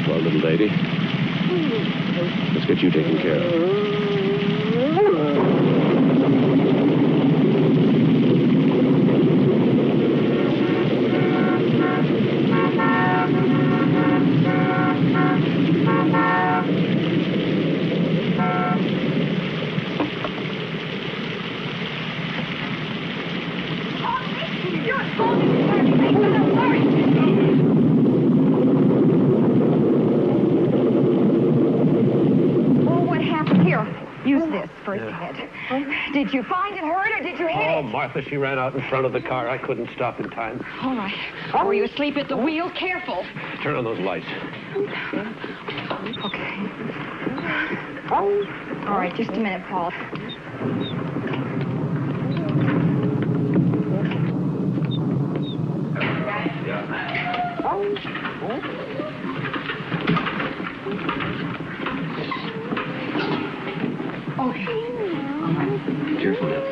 Well, little lady, let's get you taken care of. Did you find it hurt or did you hit it? Oh, Martha, she ran out in front of the car. I couldn't stop in time. All right. Were you asleep at the wheel? Careful. Turn on those lights. Okay. All right, just a minute, Paul.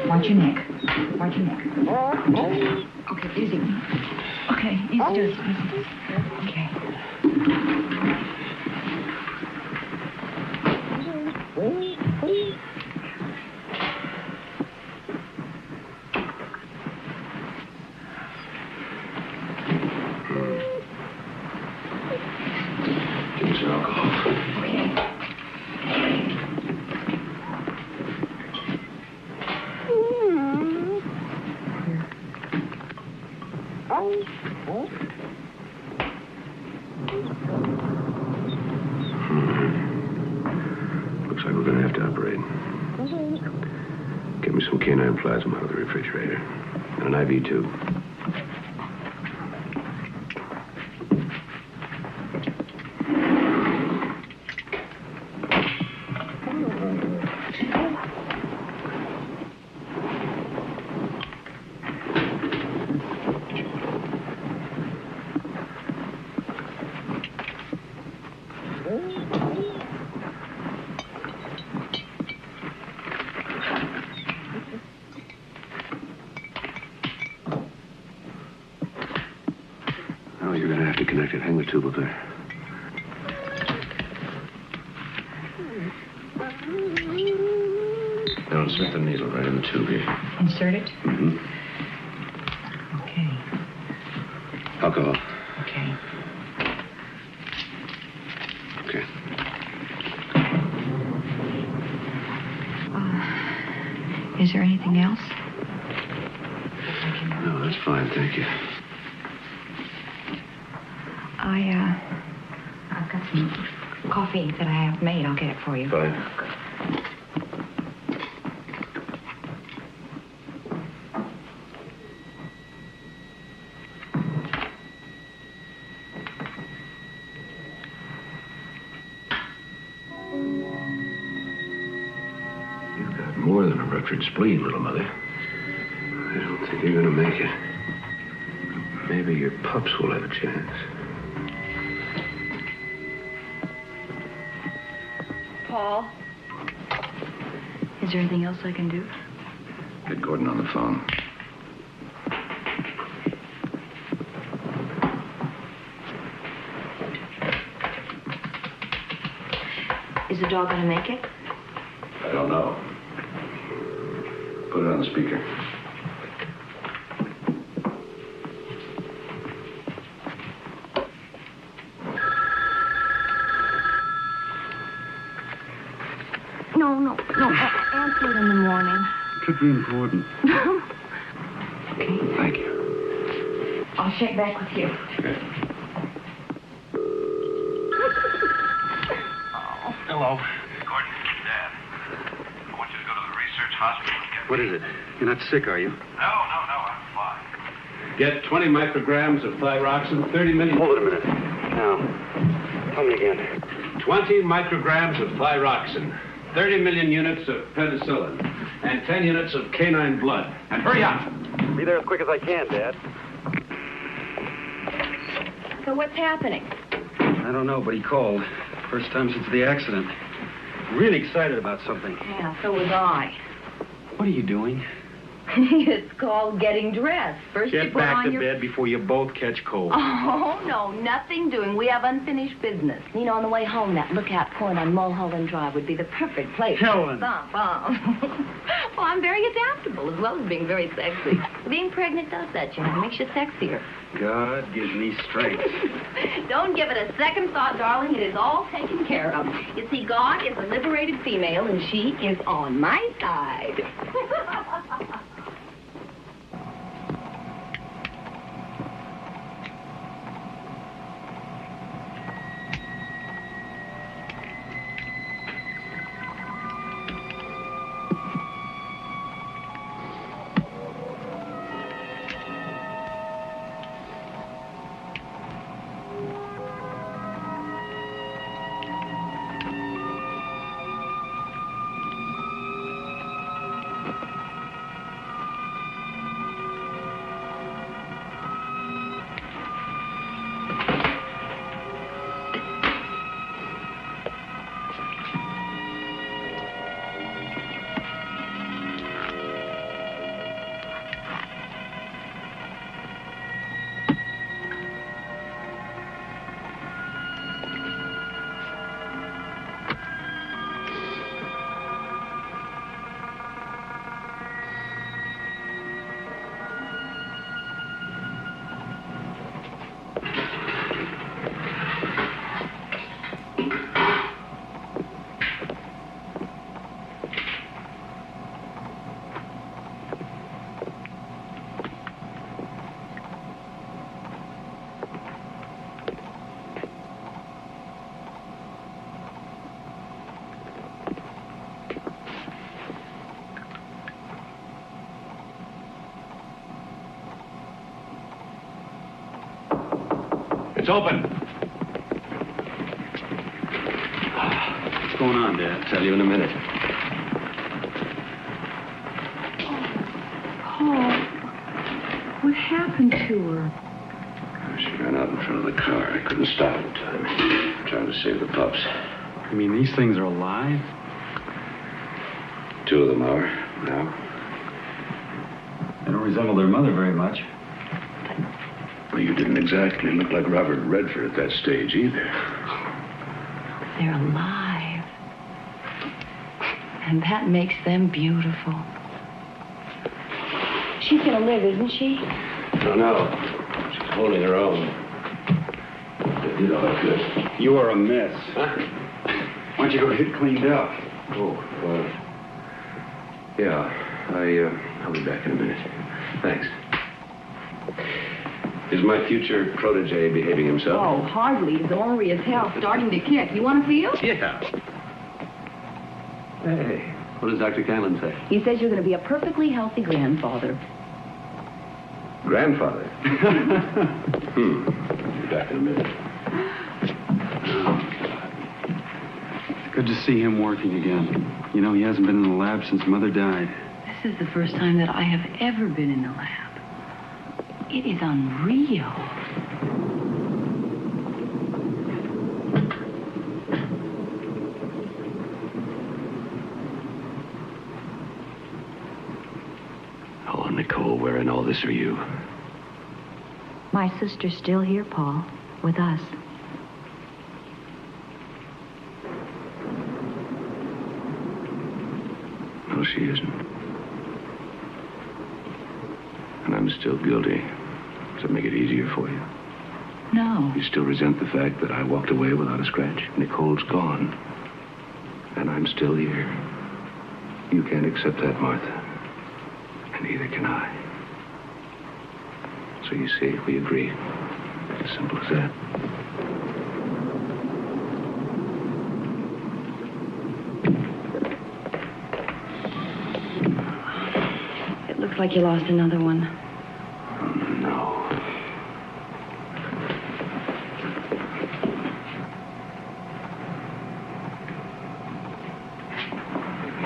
Watch your neck. Watch your neck. Okay, easy. Okay, easy, do it. Okay. Give me some alcohol. Okay. Looks like we're going to have to operate. Get me some canine plasma out of the refrigerator. And an IV tube. Hang the tube up there. Now insert the needle right in the tube here. Insert it? Mm-hmm. Okay. Alcohol. Okay. Okay. Is there anything else? No, that's fine, thank you. I've got some coffee that I have made. I'll get it for you. Fine. You've got more than a ruptured spleen, little mother. I don't think you're gonna make it. Maybe your pups will have a chance. Paul? Is there anything else I can do? Get Gordon on the phone. Is the dog going to make it? I don't know. Put it on the speaker. No. Answer it in the morning. It could be important. Okay. Thank you. I'll check back with you. Okay. Hello. Gordon, Dad. I want you to go to the research hospital and get... What is it? You're not sick, are you? No, I'm fine. Get 20 micrograms of thyroxine, 30 million... Hold it a minute. Now, tell me again. 20 micrograms of thyroxine, 30 million units of penicillin, and 10 units of canine blood. And hurry up! Be there as quick as I can, Dad. So what's happening? I don't know, but he called. First time since the accident. Really excited about something. Yeah, so was I. What are you doing? It's called getting dressed. First you Get put back on to your... bed before you both catch cold. Oh, no, nothing doing. We have unfinished business. You know, on the way home, that lookout point on Mulholland Drive would be the perfect place. Helen. Well, I'm very adaptable, as well as being very sexy. Being pregnant does that, you know. It makes you sexier. God gives me strength. Don't give it a second thought, darling. It is all taken care of. You see, God is a liberated female, and she is on my side. It's open. What's going on, Dad? Tell you in a minute. Paul, what happened to her? She ran out in front of the car. I couldn't stop in time. I'm trying to save the pups. You mean these things are alive? 2 of them are now. They don't resemble their mother very much. Well, you didn't exactly look like Robert Redford at that stage either. They're alive. And that makes them beautiful. She's gonna live, isn't she? No, no. She's holding her own. I did all I could. You are a mess. Huh? Why don't you go get cleaned up? Oh, yeah. I'll be back in a minute. Thanks. Is my future protege behaving himself? Oh, hardly. His ornery as hell, starting to kick. You want to feel? Yeah. Hey, what does Dr. Canlon say? He says you're going to be a perfectly healthy grandfather. Grandfather? Be back in a minute. It's good to see him working again. You know, he hasn't been in the lab since Mother died. This is the first time that I have ever been in the lab. It is unreal. Oh, Nicole, where in all this are you? My sister's still here, Paul, with us. No, she isn't. And I'm still guilty. Does it make it easier for you? No. You still resent the fact that I walked away without a scratch? Nicole's gone. And I'm still here. You can't accept that, Martha. And neither can I. So you see, we agree. As simple as that. It looks like you lost another one. No.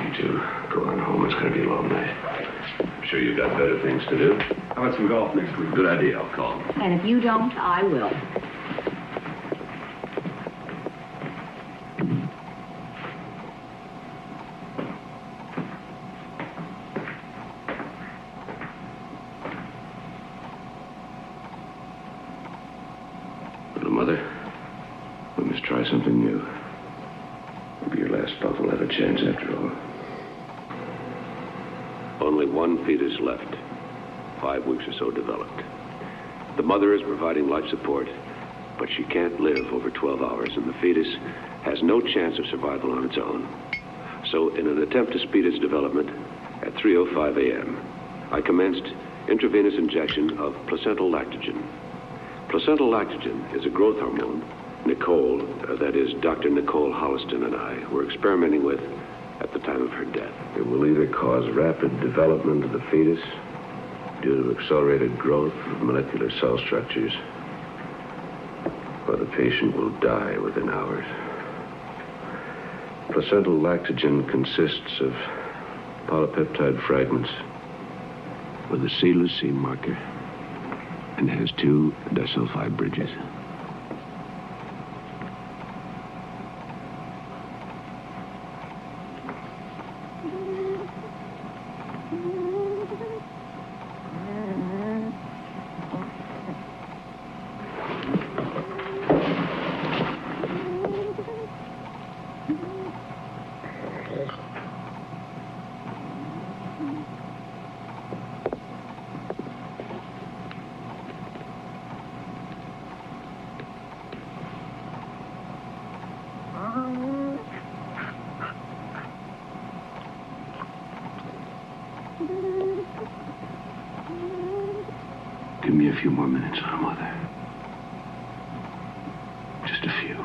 You two, go on home. It's going to be a long night. I'm sure you've got better things to do. How about some golf next week? Good idea. I'll call. And if you don't, I will. Mother. We must try something new. Maybe your last puff will have a chance after all. Only one fetus left. 5 weeks or so developed. The mother is providing life support, but she can't live over 12 hours, and the fetus has no chance of survival on its own. So, in an attempt to speed its development, at 3:05 a.m., I commenced intravenous injection of placental lactogen. Placental lactogen is a growth hormone Nicole, that is Dr. Nicole Holliston and I, were experimenting with at the time of her death. It will either cause rapid development of the fetus due to accelerated growth of molecular cell structures, or the patient will die within hours. Placental lactogen consists of polypeptide fragments with a C-leucine marker and has 2 disulfide bridges. Give me a few more minutes, little mother. Just a few.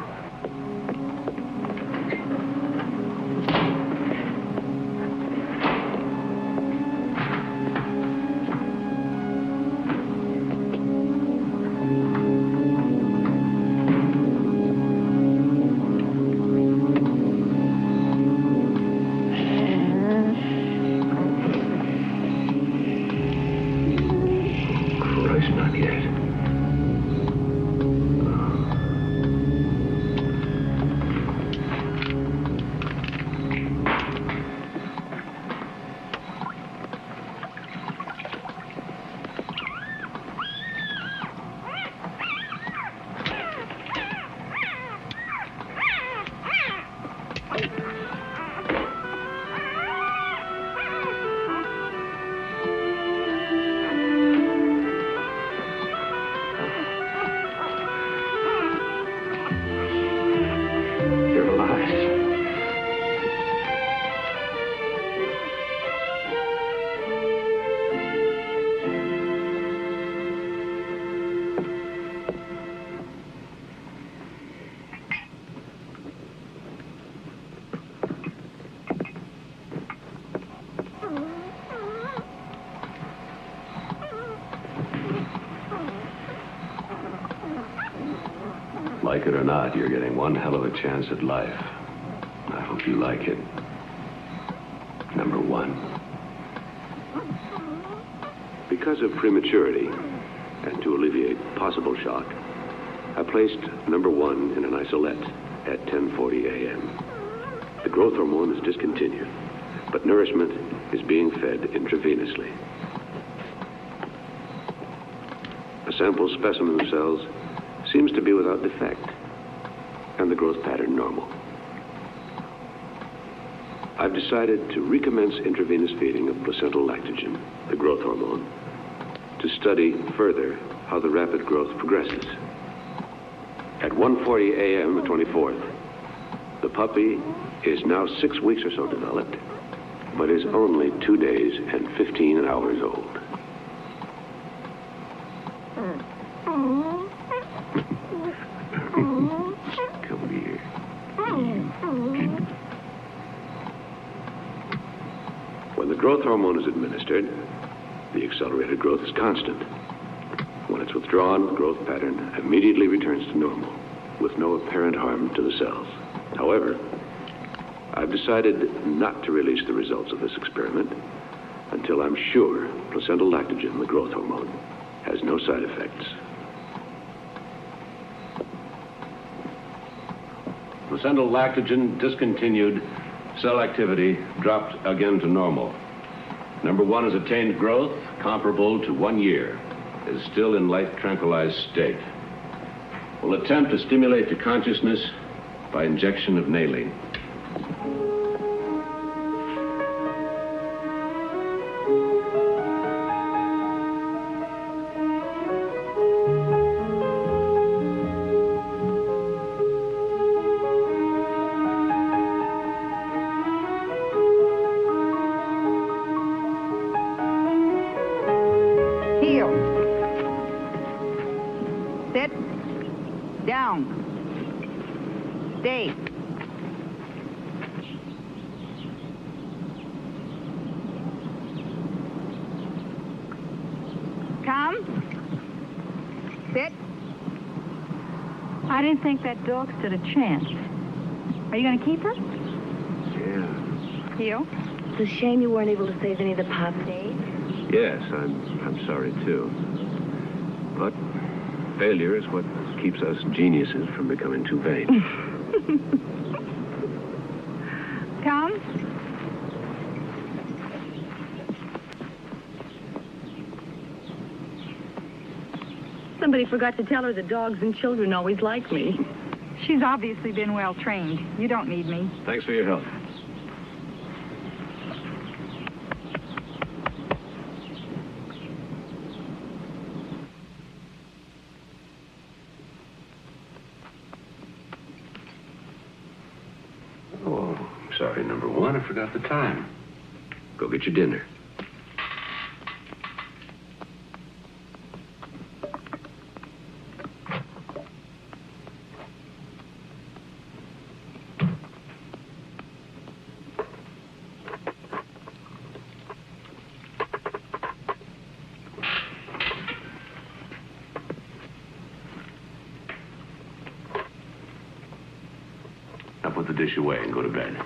Like it or not, you're getting one hell of a chance at life. I hope you like it. Number 1. Because of prematurity, and to alleviate possible shock, I placed number 1 in an isolette at 10:40 a.m. The growth hormone is discontinued, but nourishment is being fed intravenously. A sample specimen of cells seems to be without defect, and the growth pattern normal. I've decided to recommence intravenous feeding of placental lactogen, the growth hormone, to study further how the rapid growth progresses. At 1:40 a.m. the 24th, the puppy is now 6 weeks or so developed, but is only 2 days and 15 hours old. Come here. When the growth hormone is administered, the accelerated growth is constant. When it's withdrawn, the growth pattern immediately returns to normal, with no apparent harm to the cells. However, I've decided not to release the results of this experiment until I'm sure placental lactogen, the growth hormone, has no side effects. Placental lactogen discontinued. Cell activity dropped again to normal. Number 1 has attained growth comparable to 1 year. Is still in life tranquilized state. will attempt to stimulate the consciousness by injection of nailing. Stay. Come. Sit. I didn't think that dog stood a chance. Are you going to keep her? Yeah. You? It's a shame you weren't able to save any of the pop days. Yes, I'm sorry, too. But failure is what keeps us geniuses from becoming too vain. Come. Somebody forgot to tell her that dogs and children always like me. She's obviously been well trained. You don't need me. Thanks for your help. Sorry, number one, I forgot the time. Go get your dinner. Now put the dish away and go to bed.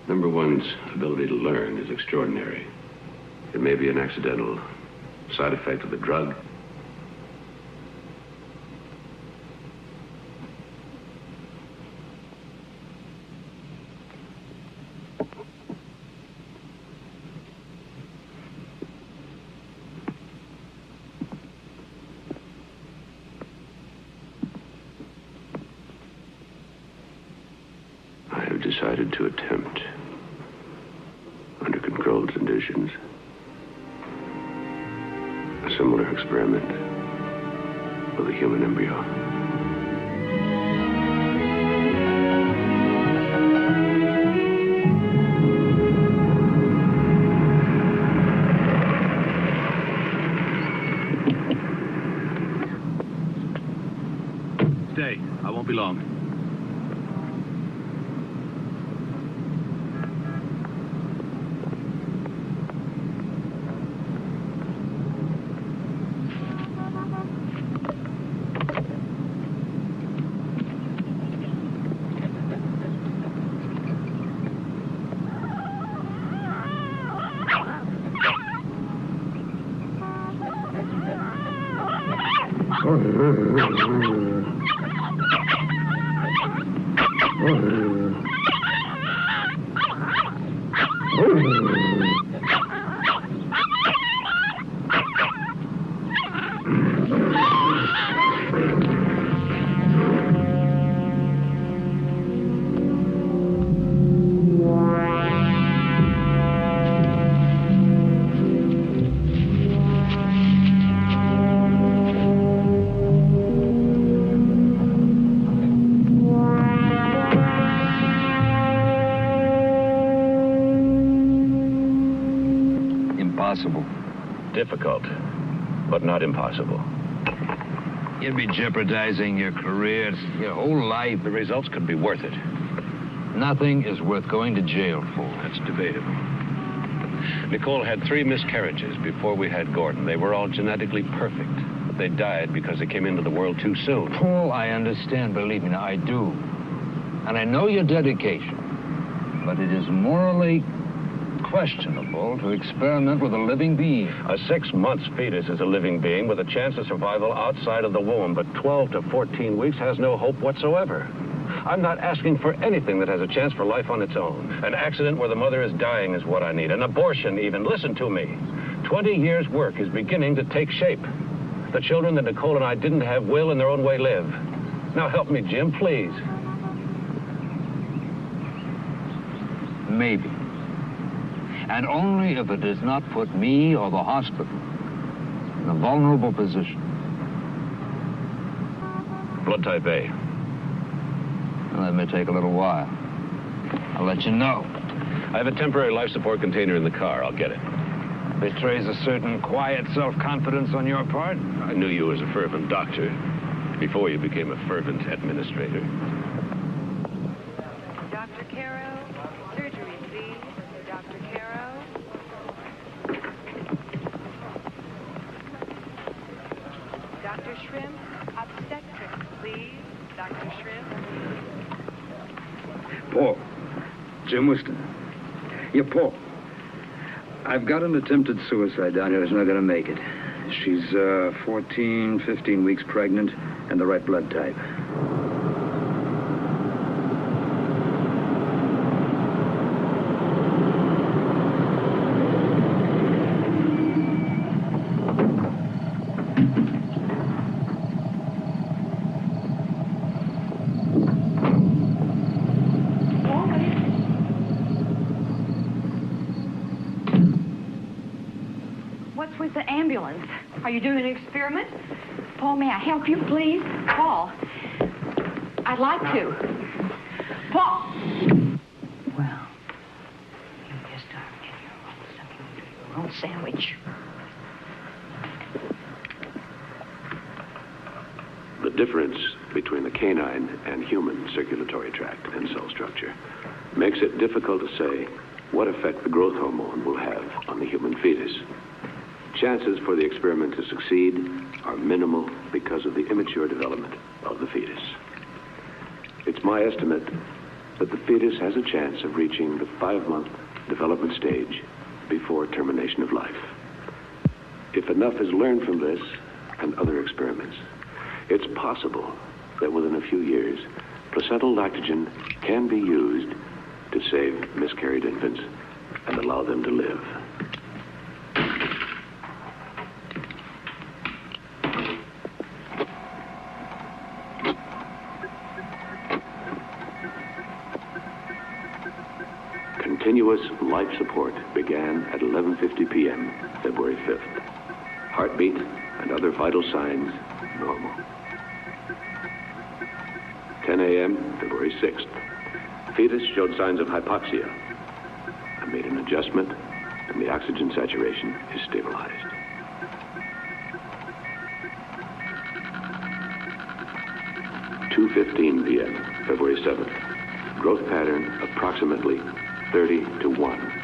Number one's ability to learn is extraordinary. It may be an accidental side effect of the drug. I have decided to attempt, under controlled conditions, a similar experiment with a human embryo. Stay. I won't be long. Difficult, but not impossible. You'd be jeopardizing your career, your whole life. The results could be worth it. Nothing is worth going to jail for. That's debatable. Nicole had 3 miscarriages before we had Gordon. They were all genetically perfect. But they died because they came into the world too soon. Paul, I understand, believe me, now, I do. And I know your dedication. But it is morally questionable to experiment with a living being. A 6-month fetus is a living being with a chance of survival outside of the womb, but 12 to 14 weeks has no hope whatsoever. I'm not asking for anything that has a chance for life on its own. An accident where the mother is dying is what I need. An abortion, even. Listen to me. 20 years' work is beginning to take shape. The children that Nicole and I didn't have will, in their own way, live. Now help me, Jim, please. Maybe. And only if it does not put me or the hospital in a vulnerable position. Blood type A. Well, that may take a little while. I'll let you know. I have a temporary life support container in the car. I'll get it. Betrays a certain quiet self-confidence on your part. I knew you as a fervent doctor before you became a fervent administrator. Dr. Caro, surgery, please. Dr. Caro. Dr. Shrimp, obstetrics, please. Dr. Shrimp. Paul. Jim Whiston. Yeah, Paul. I've got an attempted suicide down here who's not going to make it. She's 14, 15 weeks pregnant and the right blood type. Are you doing an experiment? Paul, may I help you, please? Paul, I'd like to. Paul! Well, you just are getting your own sandwich. The difference between the canine and human circulatory tract and cell structure makes it difficult to say what effect the growth hormone will have on the human fetus. Chances for the experiment to succeed are minimal because of the immature development of the fetus. It's my estimate that the fetus has a chance of reaching the 5-month development stage before termination of life. If enough is learned from this and other experiments, it's possible that within a few years, placental lactogen can be used to save miscarried infants and allow them to live. Continuous life support began at 11:50 p.m., February 5th. Heartbeat and other vital signs normal. 10 a.m., February 6th. Fetus showed signs of hypoxia. I made an adjustment, and the oxygen saturation is stabilized. (2:15 p.m., February 7th. Growth pattern approximately 30 to 1.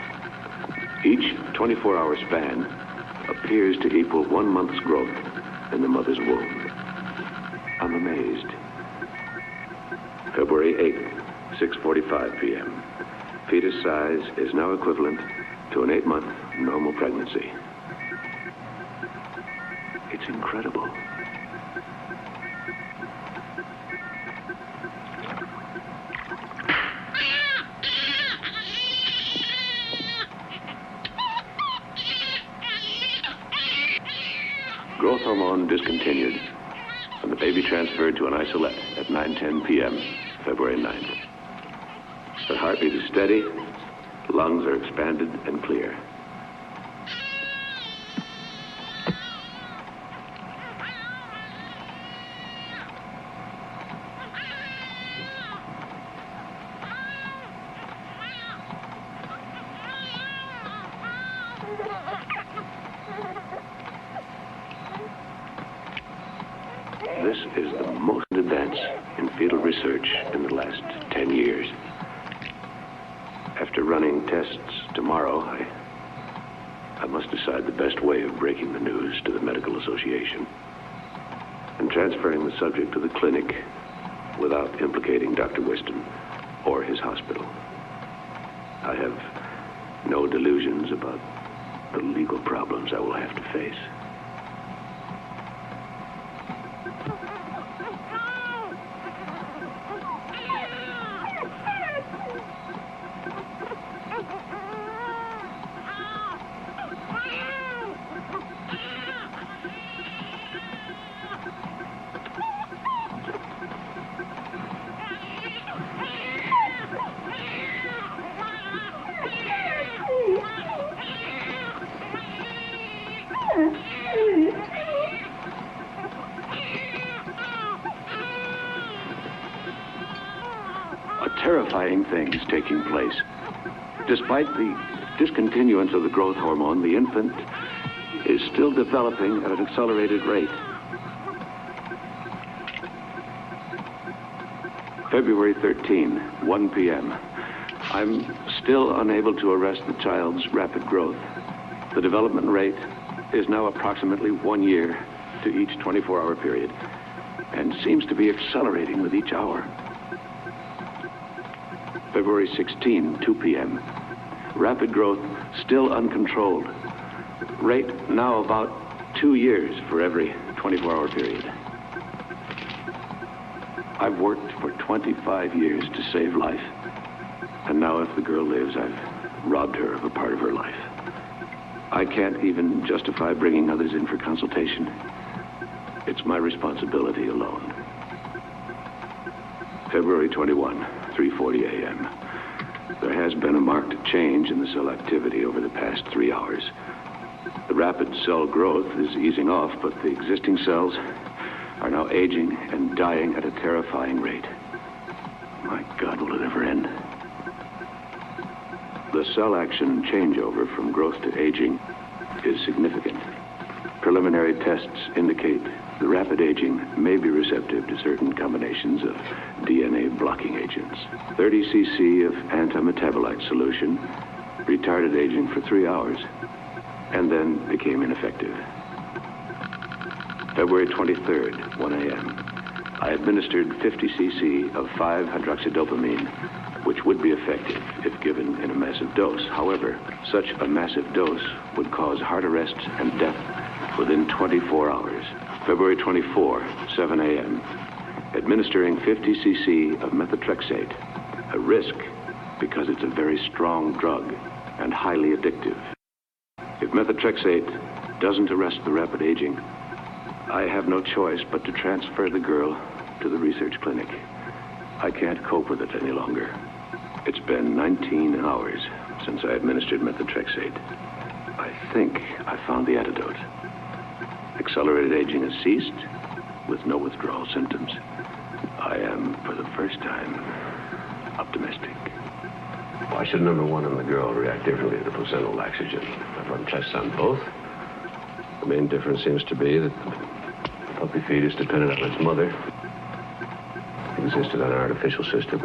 Each 24-hour span appears to equal 1 month's growth in the mother's womb. I'm amazed. February 8th, 6:45 p.m. Fetus size is now equivalent to an 8-month normal pregnancy. It's incredible. Growth hormone discontinued, and the baby transferred to an isolette at 9:10 p.m., February 9th. The heartbeat is steady, lungs are expanded and clear. This is the most advance in fetal research in the last 10 years. After running tests tomorrow, I must decide the best way of breaking the news to the Medical Association and transferring the subject to the clinic without implicating Dr. Whiston or his hospital. I have No delusions about the legal problems I will have to face. Terrifying things taking place. Despite the discontinuance of the growth hormone, the infant is still developing at an accelerated rate. February 13, 1 p.m. I'm still unable to arrest the child's rapid growth. The development rate is now approximately 1 year to each 24-hour period and seems to be accelerating with each hour. February 16, 2 p.m. Rapid growth still uncontrolled. Rate now about 2 years for every 24-hour period. I've worked for 25 years to save life. And now if the girl lives, I've robbed her of a part of her life. I can't even justify bringing others in for consultation. It's my responsibility alone. February 21, 3:40 a.m. There has been a marked change in the cell activity over the past 3 hours. The rapid cell growth is easing off, but the existing cells are now aging and dying at a terrifying rate. My God, will it ever end? The cell action changeover from growth to aging is significant. Preliminary tests indicate the rapid aging may be receptive to certain combinations of DNA blocking agents. 30 cc of antimetabolite solution retarded aging for 3 hours and then became ineffective. February 23rd, 1 a.m. I administered 50 cc of 5-hydroxydopamine, which would be effective if given in a massive dose. However, such a massive dose would cause heart arrest and death within 24 hours. February 24, 7 a.m. Administering 50 cc of methotrexate, a risk because it's a very strong drug and highly addictive. If methotrexate doesn't arrest the rapid aging, I have no choice but to transfer the girl to the research clinic. I can't cope with it any longer. It's been 19 hours since I administered methotrexate. I think I found the antidote. Accelerated aging has ceased with no withdrawal symptoms. I am, for the first time, optimistic. Why should number one and the girl react differently to placental laxogen? I've run tests on both. The main difference seems to be that the puppy fetus depended on its mother, existed on an artificial system.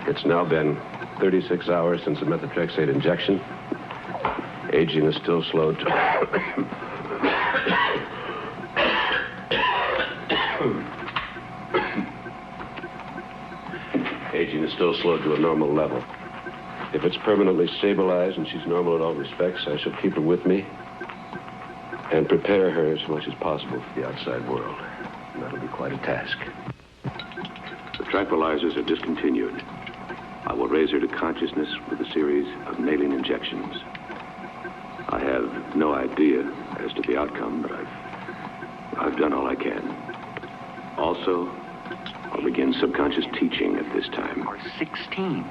It's now been 36 hours since the methotrexate injection. Aging is still slowed to... Aging is still slowed to a normal level. If it's permanently stabilized and she's normal in all respects, I shall keep her with me and prepare her as much as possible for the outside world. And that'll be quite a task. The tranquilizers are discontinued. I will raise her to consciousness with a series of nailing injections. I have no idea as to the outcome, but I've done all I can. Also, I'll begin subconscious teaching at this time. Are 16.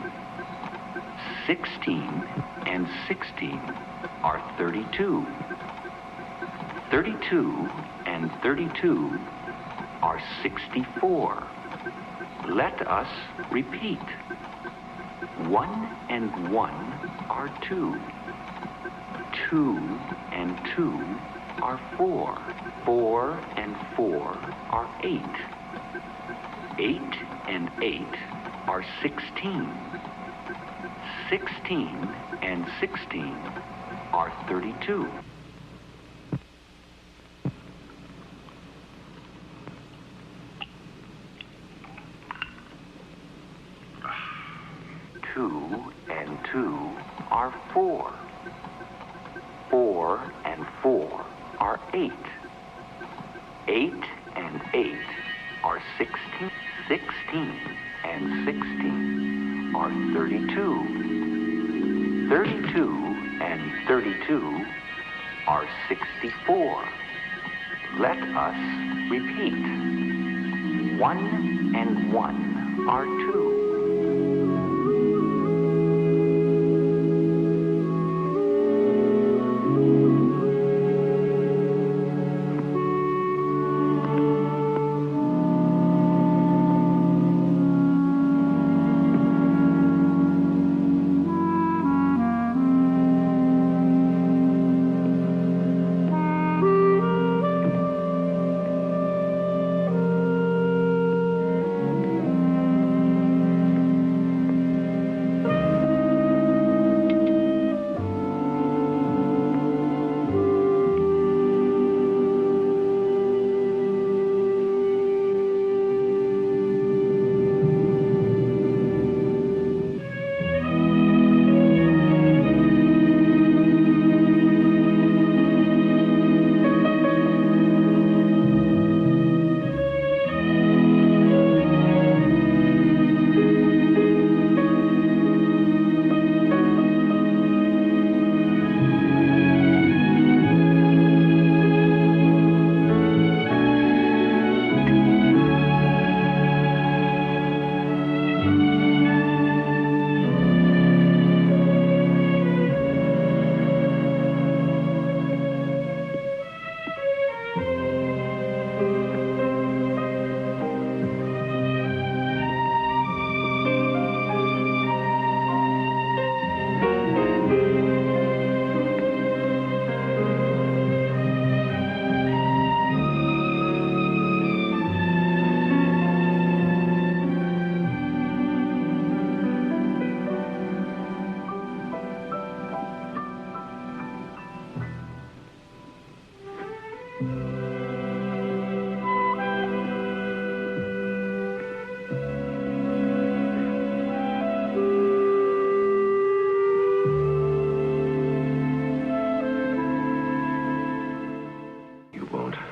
16 and 16 are 32. 32 and 32 are 64. Let us repeat. 1 and 1 are 2. 2 and 2 are 4. 4 and 4 are 8. 8 and 8 are 16. 16 and 16 are 32. 4 and 4 are 8. 8 and 8 are 16. 16 and 16 are 32. 32 and 32 are 64. Let us repeat. 1 and 1 are 2.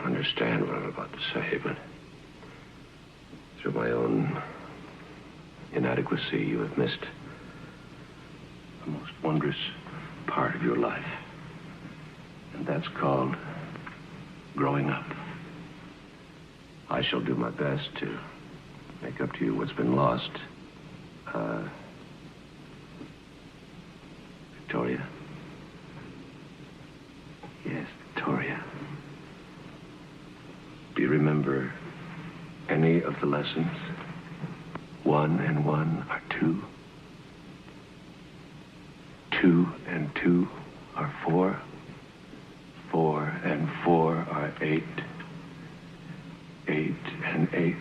Understand what I'm about to say, but through my own inadequacy, you have missed the most wondrous part of your life. And that's called growing up. I shall do my best to make up to you what's been lost. Victoria? Yes, Victoria. Do you remember any of the lessons? 1 and 1 are 2. 2 and 2 are 4. 4 and 4 are 8. 8 and 8.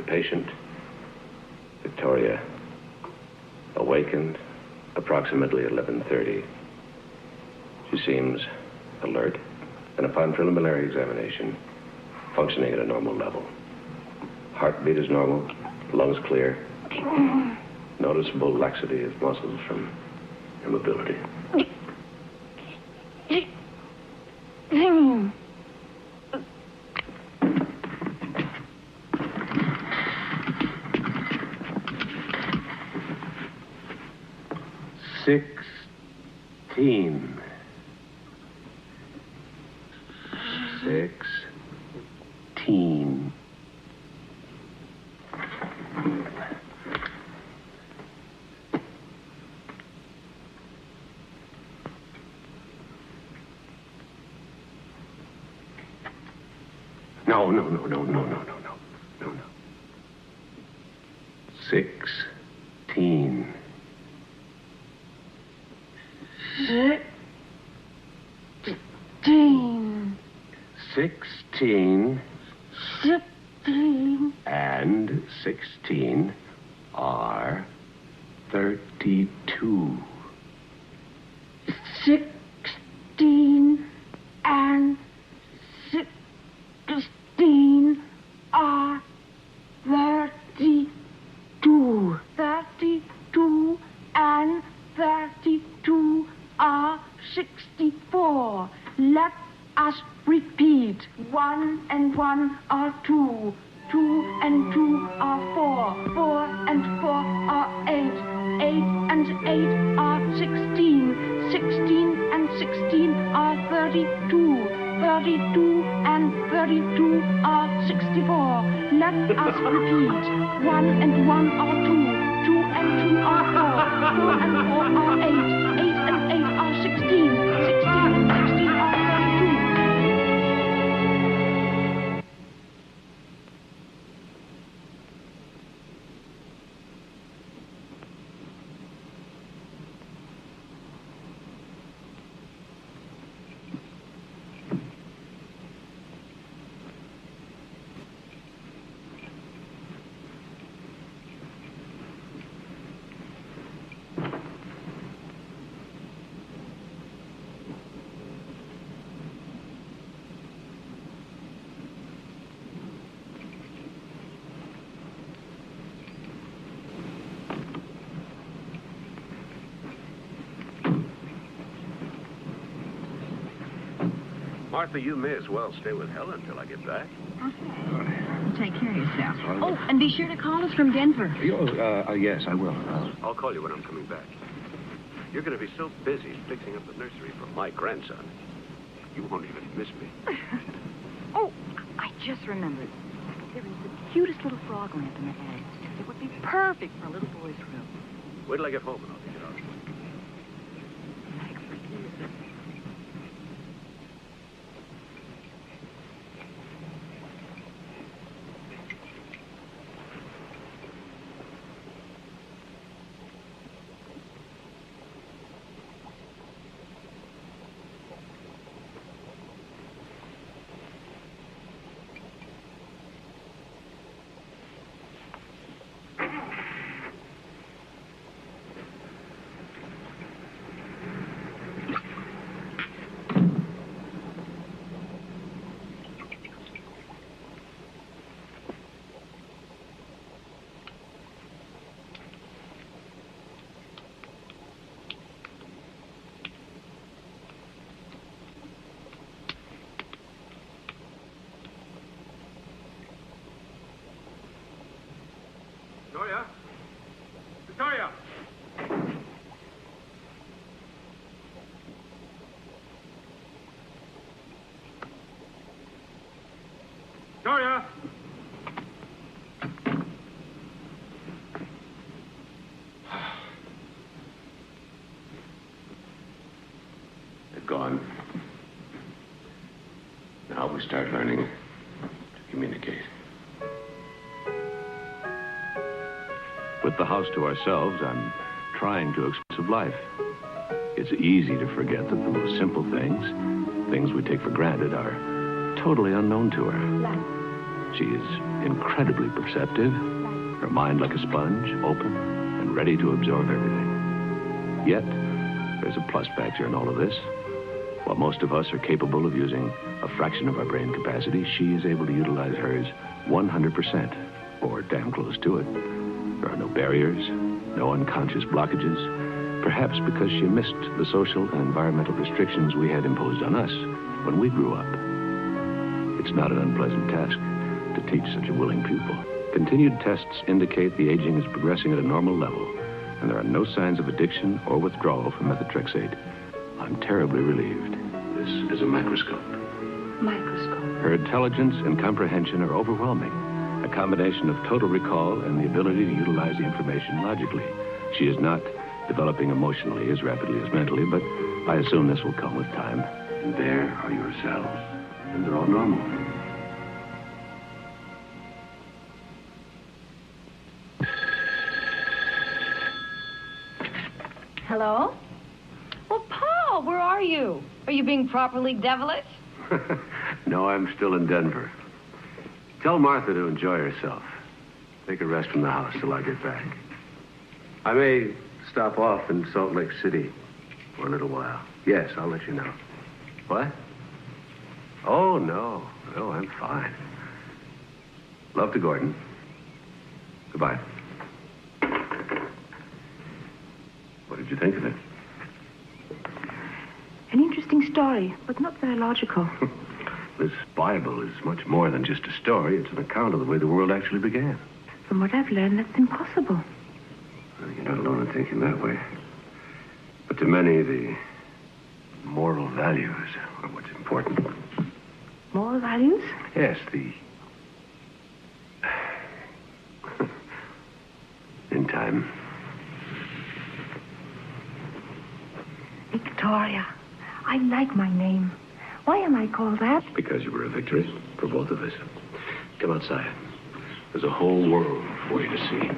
Patient, Victoria, awakened approximately 11:30. She seems alert, and upon preliminary examination, functioning at a normal level. Heartbeat is normal, lungs clear, noticeable laxity of muscles from immobility. Sixteen. No. 16. 16 and 16 are 32. 16 and 16 are 32. 32 and 32 are 64. Let us repeat. 1 and 1 are 2. 2 and 2 are 4. 4 and 4 are 8. 8 and 8 are 16. 16 and 16 are 32. 32 and 32 are 64. Let us repeat. 1 and 1 are 2. 2 and 2 are 4. 4 and 4 are 8. 8 and 8 are 16. 16 and 16 are 32. Martha, you may as well stay with Helen until I get back. Okay. Take care of yourself. Oh, and be sure to call us from Denver. Yes, I will. I'll call you when I'm coming back. You're going to be so busy fixing up the nursery for my grandson. You won't even miss me. Oh, I just remembered. There is the cutest little frog lamp in the attic. It would be perfect for a little boy's room. Wait till I get home and I'll take it out. Victoria? Victoria! Victoria! They're gone. Now we start learning to communicate. With the house to ourselves, I'm trying to express life. It's easy to forget that the most simple things we take for granted, are totally unknown to her. She is incredibly perceptive, her mind like a sponge, open and ready to absorb everything. Yet, there's a plus factor in all of this. While most of us are capable of using a fraction of our brain capacity, she is able to utilize hers 100%, or damn close to it. There are no barriers, no unconscious blockages, perhaps because she missed the social and environmental restrictions we had imposed on us when we grew up. It's not an unpleasant task to teach such a willing pupil. Continued tests indicate the aging is progressing at a normal level, and there are no signs of addiction or withdrawal from methotrexate. I'm terribly relieved. This is a microscope. Microscope. Her intelligence and comprehension are overwhelming. A combination of total recall and the ability to utilize the information logically. She is not developing emotionally as rapidly as mentally, but I assume this will come with time. And there are your cells, and they're all normal. Hello? Well, Paul, where are you? Are you being properly devilish? No, I'm still in Denver. Tell Martha to enjoy herself. Take a rest from the house till I get back. I may stop off in Salt Lake City for a little while. Yes, I'll let you know. What? Oh, no. No, I'm fine. Love to Gordon. Goodbye. What did you think of it? An interesting story, but not very logical. This Bible is much more than just a story. It's an account of the way the world actually began. From what I've learned, that's impossible. Well, you're not alone in thinking that way. But to many, the moral values are what's important. Moral values? Yes, the... In time. Victoria. I like my name. Why am I called that? Because you were a victory for both of us. Come outside. There's a whole world for you to see.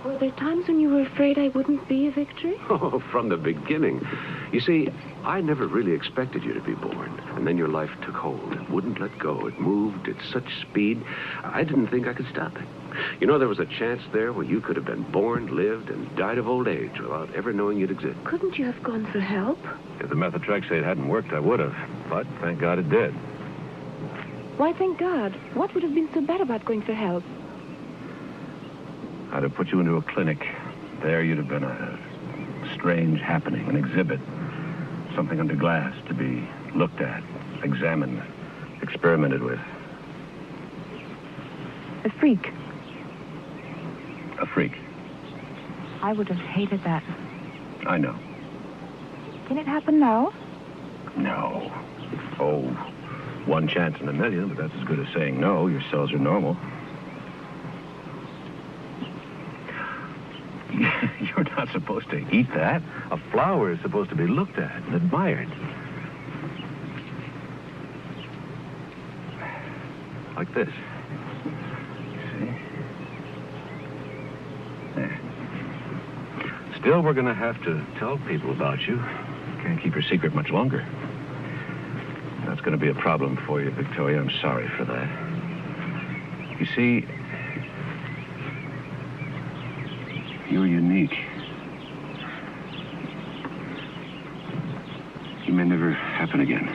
Were there times when you were afraid I wouldn't be a victory? Oh, from the beginning. You see, I never really expected you to be born. And then your life took hold. It wouldn't let go. It moved at such speed, I didn't think I could stop it. You know, there was a chance there where you could have been born, lived, and died of old age without ever knowing you'd exist. Couldn't you have gone for help? If the methotrexate hadn't worked, I would have. But thank God it did. Why, thank God. What would have been so bad about going for help? I'd have put you into a clinic. There you'd have been a strange happening, an exhibit. Something under glass to be looked at, examined, experimented with. A freak. A freak. I would have hated that. I know. Can it happen now? No. Oh, one chance in a million, but that's as good as saying no. Your cells are normal. You're not supposed to eat that. A flower is supposed to be looked at and admired. Like this. See? There. Still, we're going to have to tell people about you. Can't keep your secret much longer. That's going to be a problem for you, Victoria. I'm sorry for that. You see, you're unique. It may never happen again.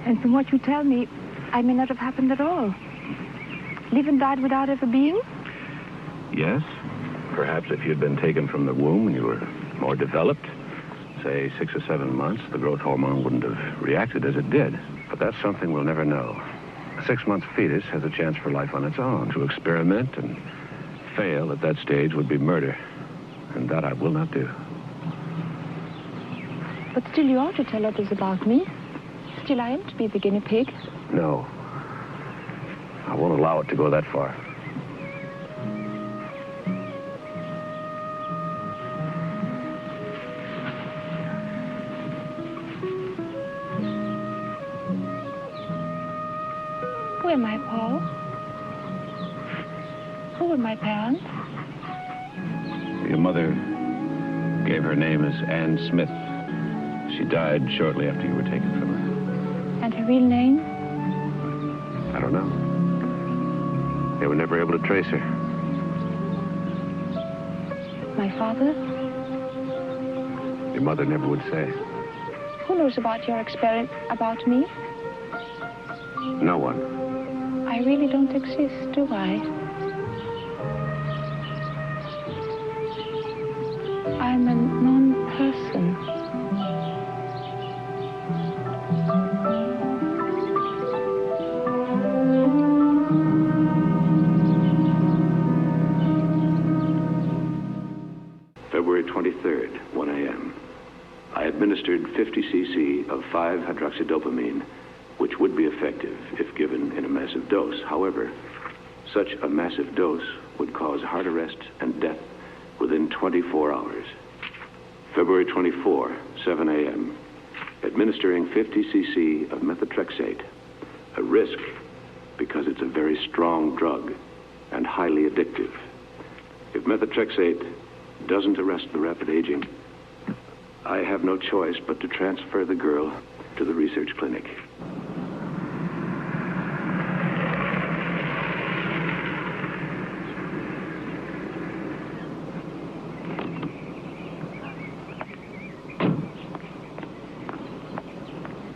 And from what you tell me, I may not have happened at all. Live and died without ever being? Yes. Perhaps if you'd been taken from the womb when you were more developed, say 6 or 7 months, the growth hormone wouldn't have reacted as it did. But that's something we'll never know. A 6-month fetus has a chance for life on its own. To experiment and fail at that stage would be murder. And that I will not do. But still you ought to tell others about me. Still I am to be the guinea pig. No. I won't allow it to go that far. Who am I, Paul? Who are my parents? Your mother gave her name as Anne Smith. She died shortly after you were taken from her. And her real name? I don't know. They were never able to trace her. My father? Your mother never would say. Who knows about your experiment, about me? No one. I really don't exist, do I? I'm a non-person. February 23rd, 1 a.m. I administered 50 cc of 5-hydroxydopamine, which would be effective if given in a massive dose. However, such a massive dose would cause heart arrest and death within 24 hours. February 24, 7 a.m., administering 50 cc of methotrexate, a risk because it's a very strong drug and highly addictive. If methotrexate doesn't arrest the rapid aging, I have no choice but to transfer the girl to the research clinic.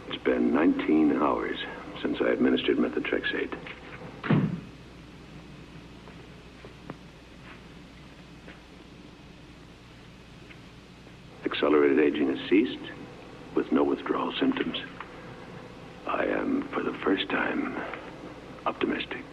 It's been 19 hours since I administered methotrexate. Accelerated aging has ceased, with no withdrawal symptoms. I am, for the first time, optimistic.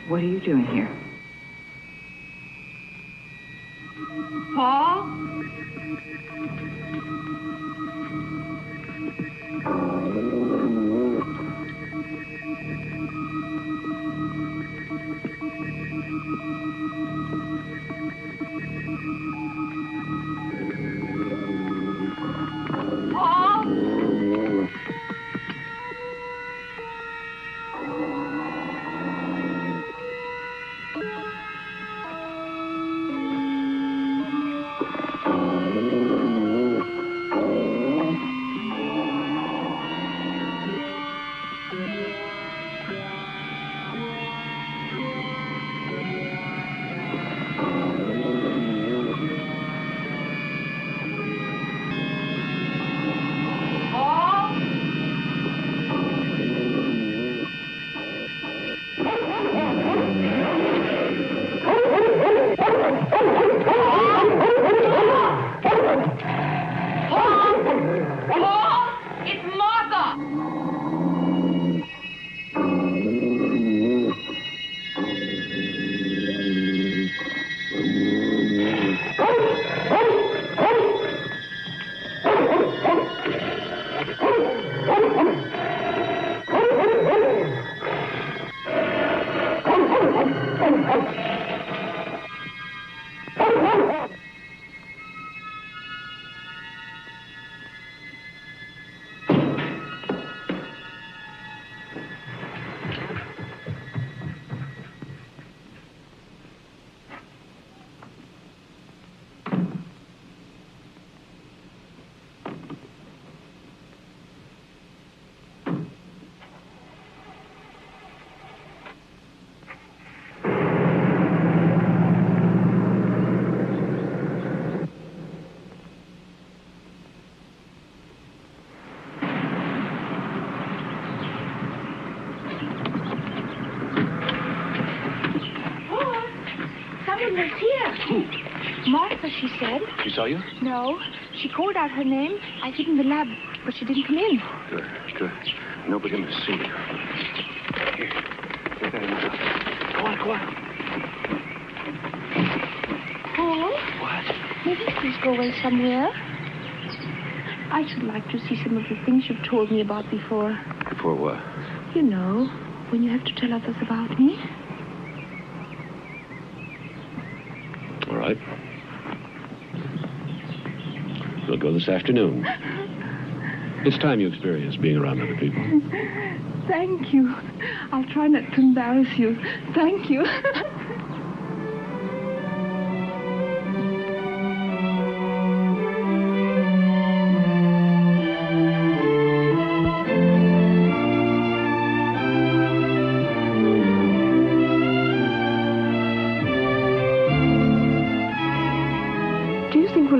What are you doing here? Paul? Someone was here. Martha, she said. She saw you? No. She called out her name. I hid in the lab, but she didn't come in. Good, good. Nobody must see you. Here, get that in the house. Go on, go on. Paul? What? Maybe please go away somewhere. I should like to see some of the things you've told me about before. Before what? You know, when you have to tell others about me. All right. We'll go this afternoon. It's time you experience being around other people. Thank you. I'll try not to embarrass you. Thank you.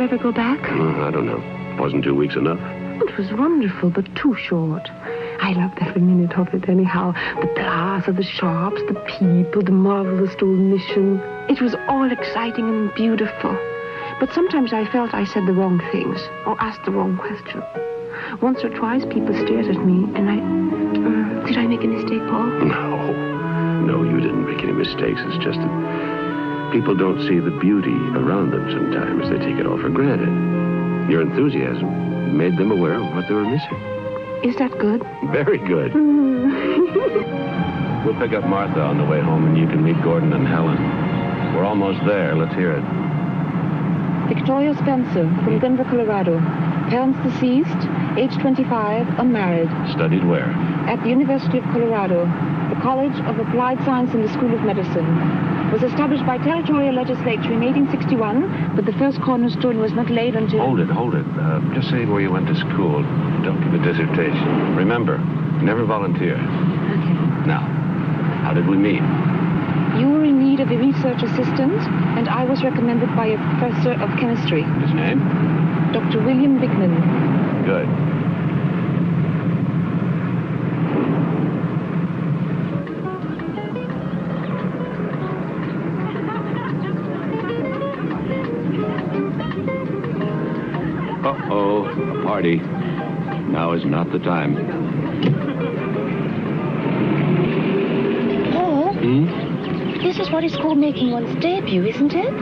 ever go back? I don't know. Wasn't 2 weeks enough? It was wonderful, but too short. I loved every minute of it anyhow. The plaza, the shops, the people, the marvelous old mission. It was all exciting and beautiful. But sometimes I felt I said the wrong things or asked the wrong question. Once or twice people stared at me and did I make a mistake, Paul? No, you didn't make any mistakes. It's just that people don't see the beauty around them sometimes. They take it all for granted. Your enthusiasm made them aware of what they were missing. Is that good? Very good. We'll pick up Martha on the way home, and you can meet Gordon and Helen. We're almost there. Let's hear it. Victoria Spencer, from Denver, Colorado. Parents deceased, age 25, unmarried. Studied where? At the University of Colorado, the College of Applied Science and the School of Medicine. Was established by territorial legislature in 1861, but the first cornerstone was not laid until... Hold it. Just say where you went to school. Don't give a dissertation. Remember, never volunteer. Okay. Now, how did we meet? You were in need of a research assistant, and I was recommended by a professor of chemistry. His name? Dr. William Bigman. Good. Uh-oh, a party. Now is not the time. Paul? This is what is called making one's debut, isn't it?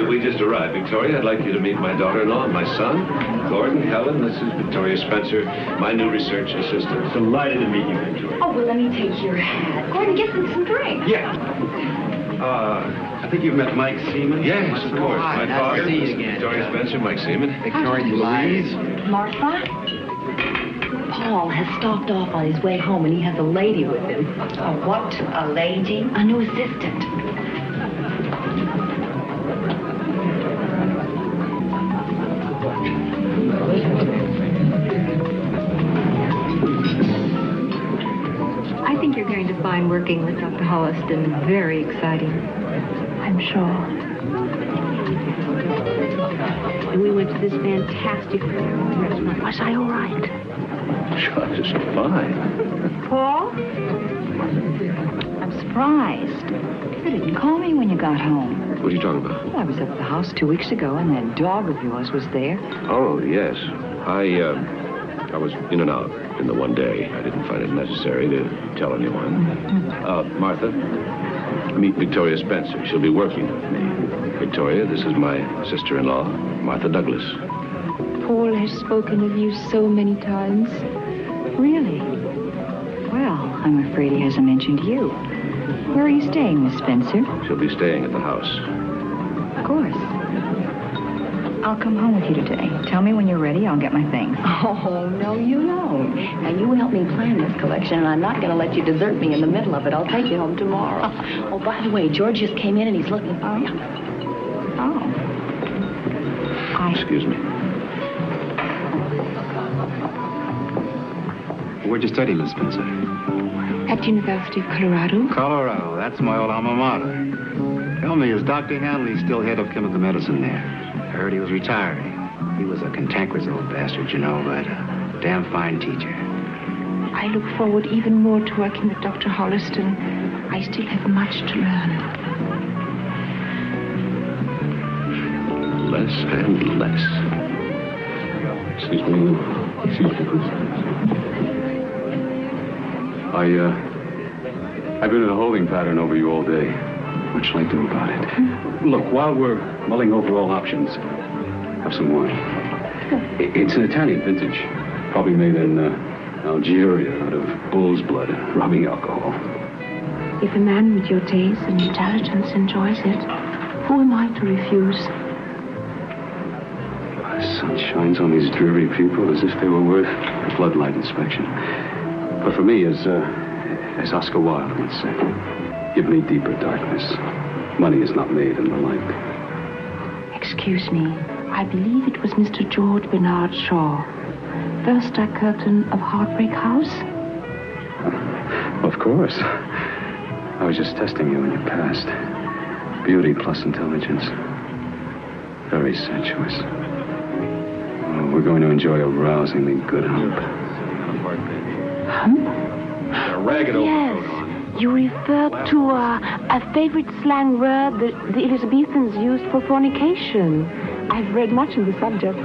We just arrived, Victoria. I'd like you to meet my daughter-in-law and my son, Gordon, Helen. This is Victoria Spencer, my new research assistant. Delighted to meet you, Victoria. Oh, well, let me take your hat. Gordon, get them some drinks. Yeah. I think you've met Mike Seaman. Yes, of course. Hi, My father, nice to see you again. Victoria Spencer, Mike Seaman. Victoria Louise. Martha? Paul has stopped off on his way home, and he has a lady with him. A what? A lady? A new assistant. I think you're going to find working with Dr. Holliston very exciting. I'm sure. And we went to this fantastic restaurant. Was I all right? Just fine. Paul? I'm surprised. You didn't call me when you got home. What are you talking about? Well, I was up at the house 2 weeks ago, and that dog of yours was there. Oh, yes. I was in and out in the one day. I didn't find it necessary to tell anyone. Martha, meet Victoria Spencer. She'll be working with me. Victoria, this is my sister-in-law, Martha Douglas. Paul has spoken of you so many times. Really? Well, I'm afraid he hasn't mentioned you. Where are you staying, Miss Spencer? She'll be staying at the house. Of course. I'll come home with you today. Tell me when you're ready. I'll get my things. Oh, no, you don't. Now, you help me plan this collection, and I'm not going to let you desert me in the middle of it. I'll take you home tomorrow. Oh, by the way, George just came in, and he's looking for you. Oh. Excuse me. Where'd you study, Miss Spencer? At the University of Colorado. Colorado. That's my old alma mater. Tell me, is Dr. Hanley still head of chemical medicine there? I heard he was retiring. He was a cantankerous old bastard, you know, but a damn fine teacher. I look forward even more to working with Dr. Holliston. I still have much to learn. Less and less. Excuse me, please. I've been in a holding pattern over you all day. What shall I do about it? Look, while we're mulling over all options, have some wine. It's an Italian vintage, probably made in Algeria out of bull's blood, rubbing alcohol. If a man with your taste and intelligence enjoys it, who am I to refuse? The sun shines on these dreary people as if they were worth a floodlight inspection. But for me, as as Oscar Wilde would say, give me deeper darkness. Money is not made and the like. Excuse me. I believe it was Mr. George Bernard Shaw. First curtain of Heartbreak House? Of course. I was just testing you in your past. Beauty plus intelligence. Very sensuous. Oh, we're going to enjoy a rousingly good hump. Hump? A ragged overcoat Yes. on. You referred to a favorite slang word that the Elizabethans used for fornication. I've read much of the subject.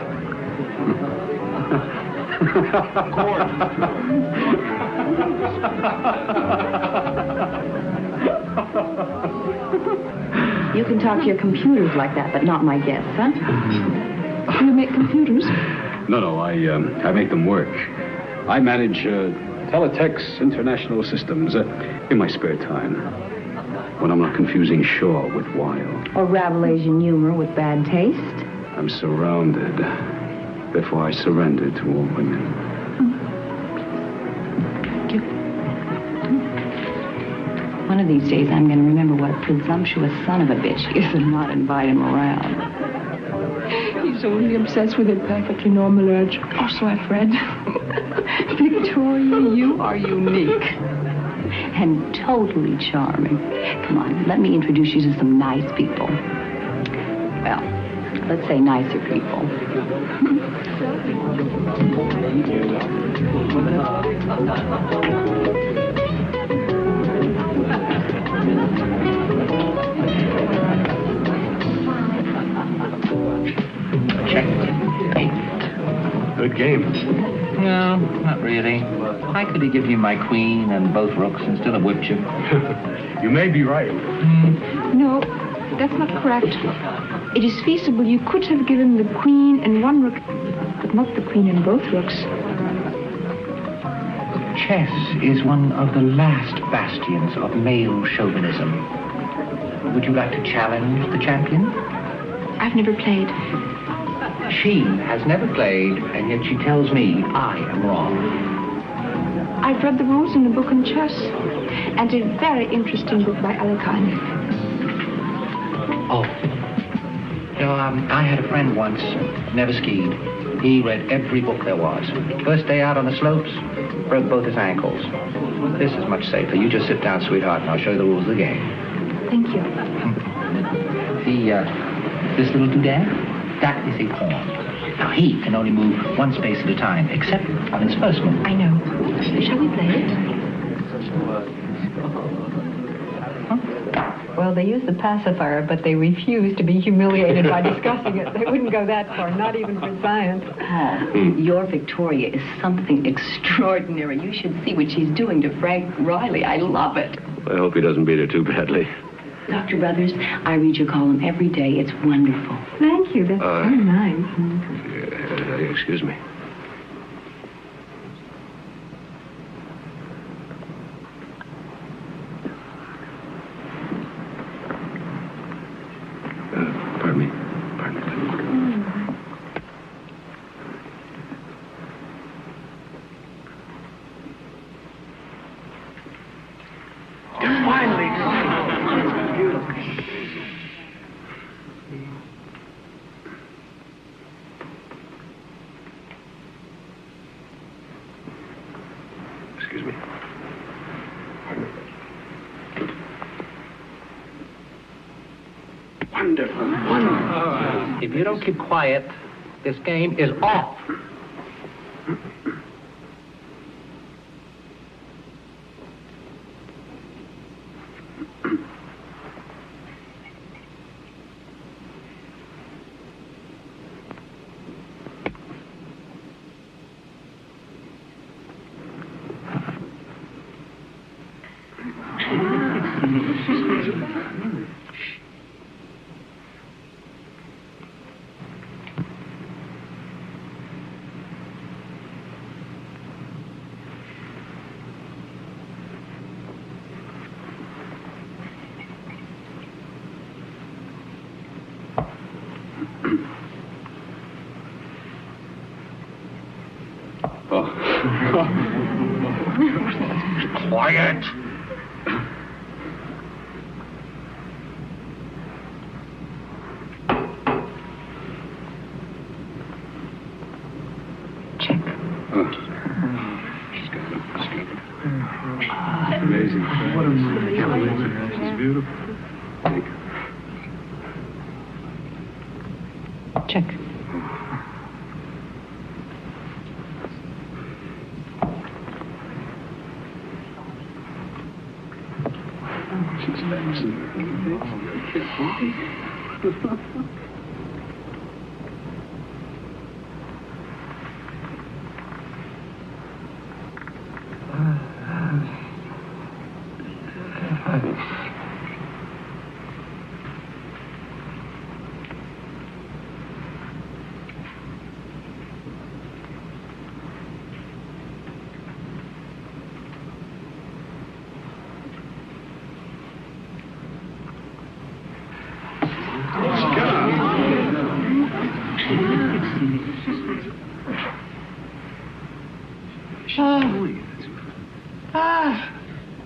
You can talk to your computers like that, but not my guests, huh? You make computers? No, I make them work. I manage Teletech's international systems in my spare time. When I'm not confusing Shaw with Wilde. Or Rabelaisian humor with bad taste. I'm surrounded. Therefore, I surrender to all women. Thank you. One of these days, I'm going to remember what a presumptuous son of a bitch he is and not invite him around. He's only obsessed with a perfectly normal urge. Or so I've read. Victoria, you are unique. And totally charming. Come on, let me introduce you to some nice people. Well, let's say nicer people. Check. 8. Good game. No, not really. I could have given you my queen and both rooks and still have whipped you. You may be right. No, that's not correct. It is feasible you could have given the queen and one rook, but not the queen and both rooks. Chess is one of the last bastions of male chauvinism. Would you like to challenge the champion? I've never played. She has never played, and yet she tells me I am wrong. I've read the rules in a book on chess, and a very interesting book by Alekhine. Oh. You know, I had a friend once, never skied. He read every book there was. First day out on the slopes, broke both his ankles. This is much safer. You just sit down, sweetheart, and I'll show you the rules of the game. Thank you. This little doodad, that is a pawn. Now, he can only move one space at a time, except on his first move. I know. Shall we play it? Well, they use the pacifier, but they refuse to be humiliated by discussing it. They wouldn't go that far, not even for science. Oh, your Victoria is something extraordinary. You should see what she's doing to Frank Riley. I love it. I hope he doesn't beat her too badly. Dr. Brothers, I read your column every day. It's wonderful. Thank you. That's very nice. Excuse me. Pardon me. Excuse me. Wonderful. If you don't keep quiet, this game is off. Quiet. Check. Amazing. What amazing. She's beautiful. Check. She's amazing.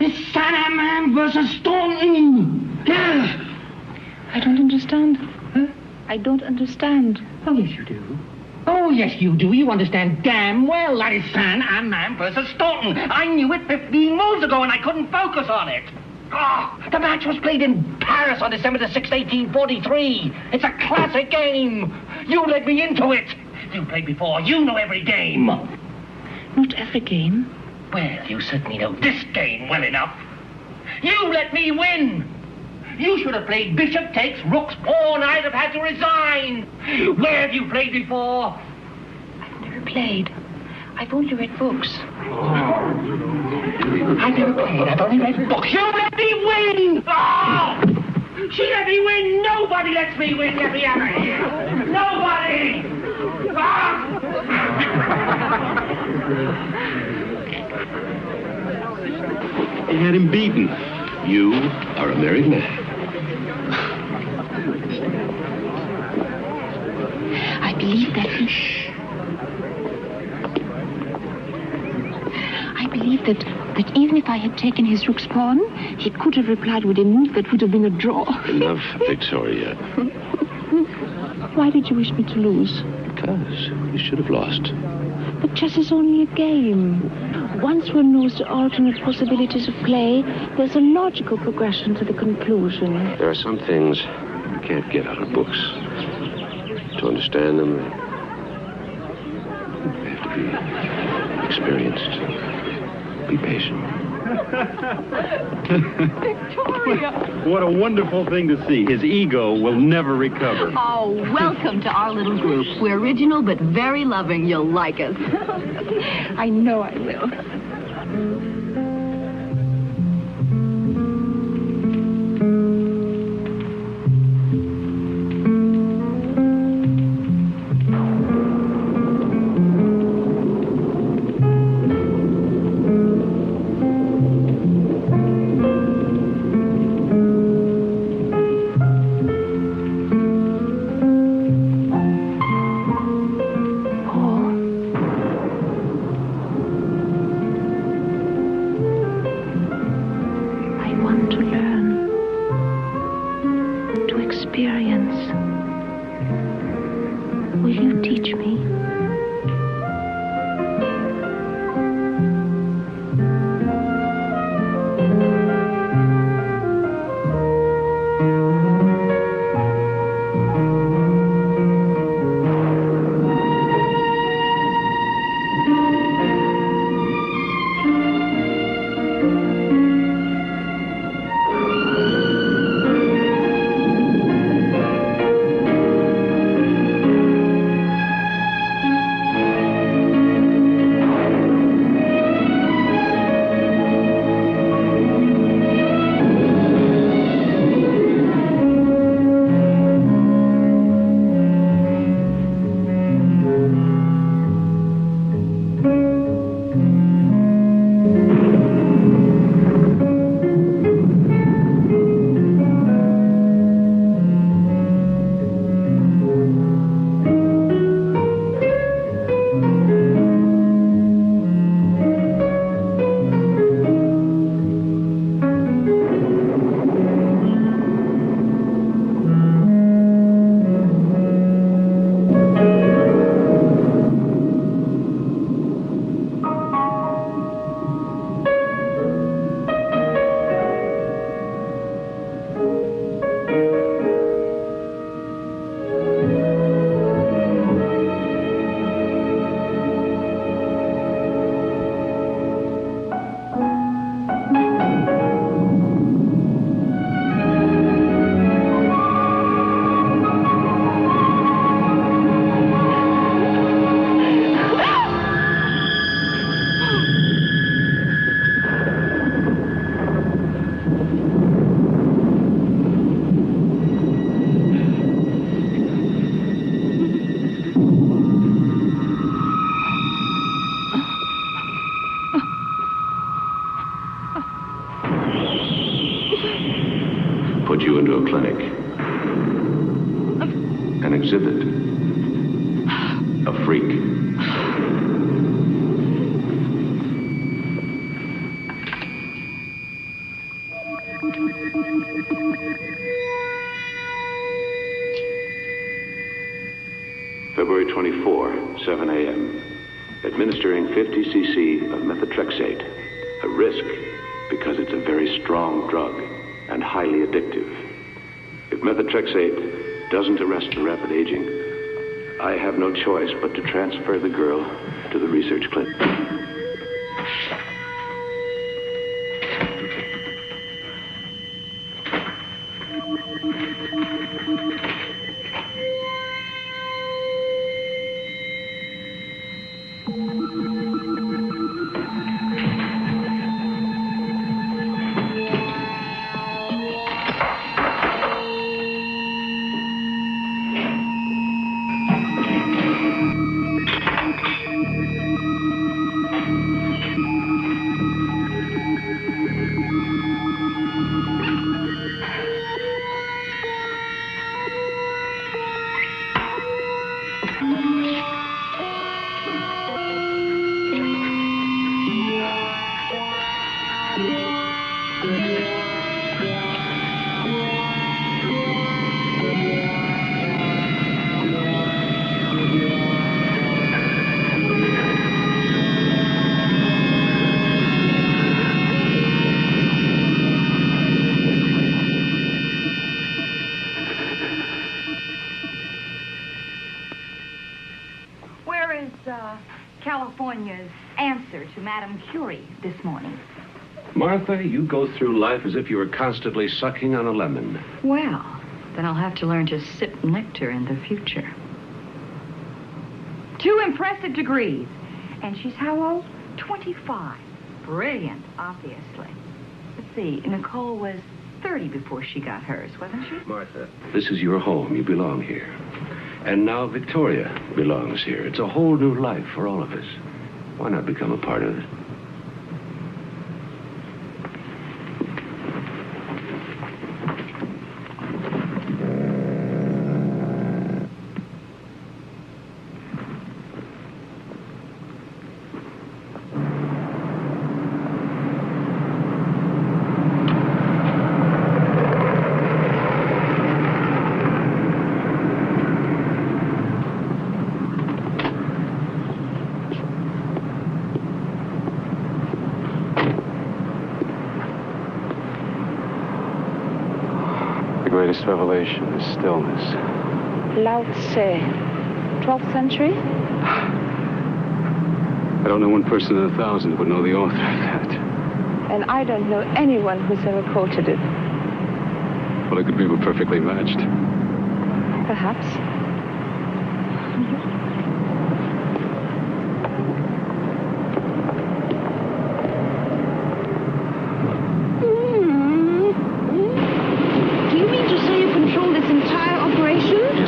It's Sandman versus Staunton. I don't understand. Huh? I don't understand. Oh, yes, you do. Oh, yes, you do. You understand damn well that is Sandman versus Staunton. I knew it 15 moves ago, and I couldn't focus on it. Oh, the match was played in Paris on December the 6th, 1843. It's a classic game. You led me into it. You played before. You know every game. Not every game. Well, you certainly know this game well enough. You let me win. You should have played bishop takes, rook's pawn. I'd have had to resign. Where have you played before? I've never played. I've only read books. I've never played. I've only read books. You let me win! Oh! She let me win! Nobody lets me win! Get me out of here! Nobody! Ah! He had him beaten. You are a married man. I believe that that even if I had taken his rook's pawn, he could have replied with a move that would have been a draw. Enough, Victoria. Why did you wish me to lose? Because you should have lost. But chess is only a game. Once one knows the alternate possibilities of play, there's a logical progression to the conclusion. There are some things you can't get out of books. To understand them, they have to be experienced. Be patient. Victoria! What a wonderful thing to see. His ego will never recover. Oh, welcome to our little group. We're original but very loving. You'll like us. I know I will. you into a clinic. An exhibit. A freak. February 24, 7 a.m. Administering 50 cc of methotrexate. A risk because it's a very strong drug and highly addictive. If methotrexate doesn't arrest the rapid aging, I have no choice but to transfer the girl to the research clinic. California's answer to Madame Curie this morning? Martha, you go through life as if you were constantly sucking on a lemon. Well, then I'll have to learn to sip nectar in the future. 2 impressive degrees. And she's how old? 25. Brilliant, obviously. Let's see, Nicole was 30 before she got hers, wasn't she? Martha, this is your home. You belong here. And now Victoria belongs here. It's a whole new life for all of us. Why not become a part of it? The greatest revelation is stillness. Lao Tse, 12th century? I don't know one person in 1,000 who would know the author of that. And I don't know anyone who's ever quoted it. Well, it could be perfectly matched. Perhaps.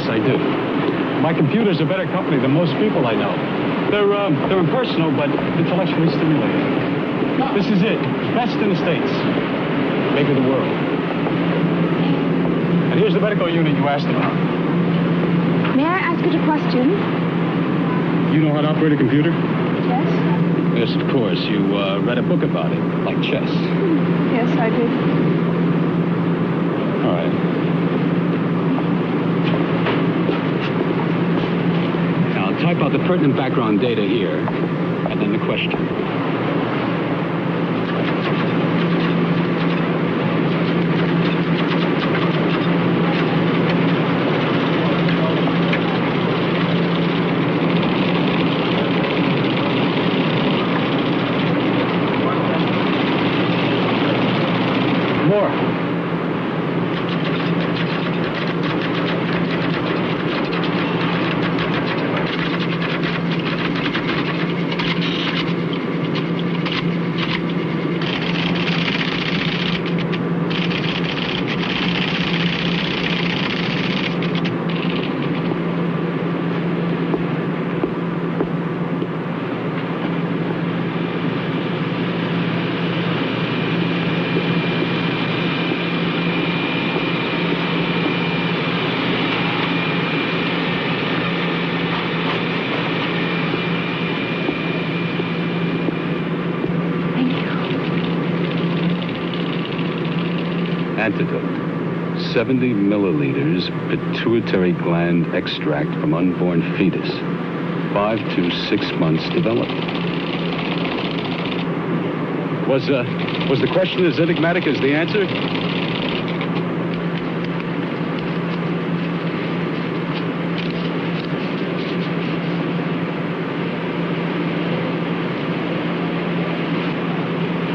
I do. My computers are better company than most people I know. They're impersonal, but intellectually stimulating. This is it. Best in the States. Maybe the world. And here's the medical unit you asked about. May I ask you a question? You know how to operate a computer? Yes. Yes, of course. You read a book about it, like chess. Yes, I did. All right. Type out the pertinent background data here, and then the question. More. Antidote. 70 milliliters pituitary gland extract from unborn fetus. 5 to 6 months development. Was the question as enigmatic as the answer?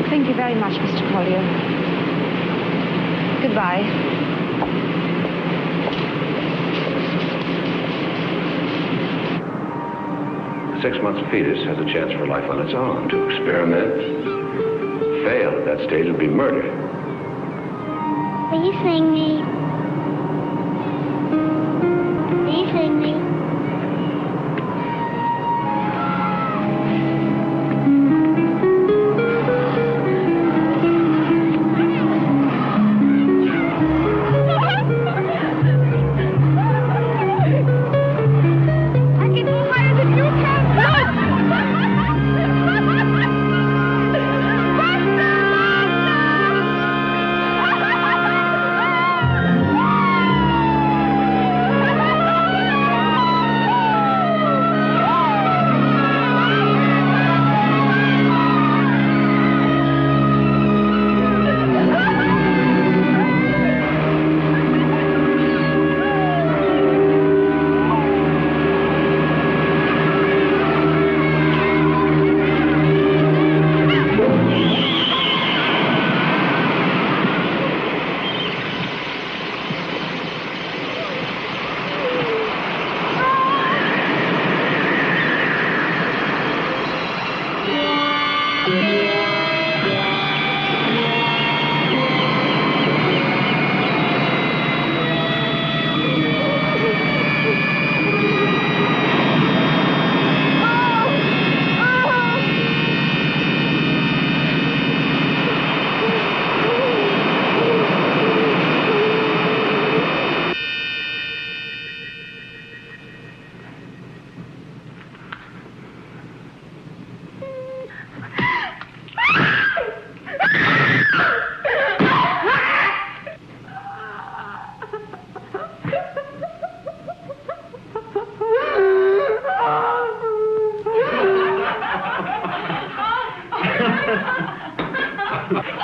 Thank you very much, Mr. Collier. Goodbye. 6 months fetus has a chance for life on its own. To experiment, fail at that stage would be murder. Will you sing me? Will you sing me?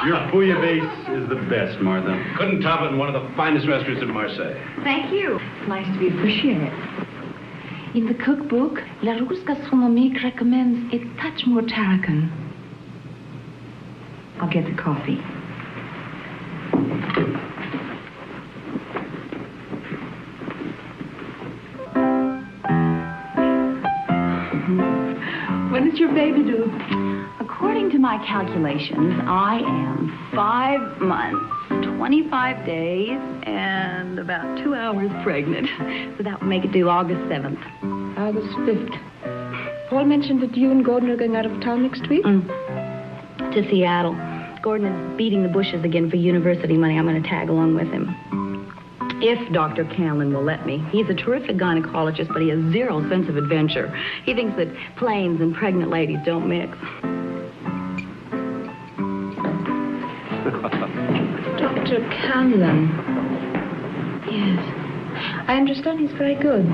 Your bouillabaisse is the best, Martha. Couldn't top it in one of the finest restaurants in Marseille. Thank you. It's nice to be appreciated. In the cookbook, La Rousse Gastronomique recommends a touch more tarragon. I'll get the coffee. When is your baby due? According to my calculations, I am 5 months, 25 days, and about 2 hours pregnant. So that would make it due August 7th. August 5th. Paul mentioned that you and Gordon are going out of town next week? To Seattle. Gordon is beating the bushes again for university money. I'm going to tag along with him. If Dr. Canlin will let me. He's a terrific gynecologist, but he has zero sense of adventure. He thinks that planes and pregnant ladies don't mix. Dr. Canlin. Yes. I understand he's very good.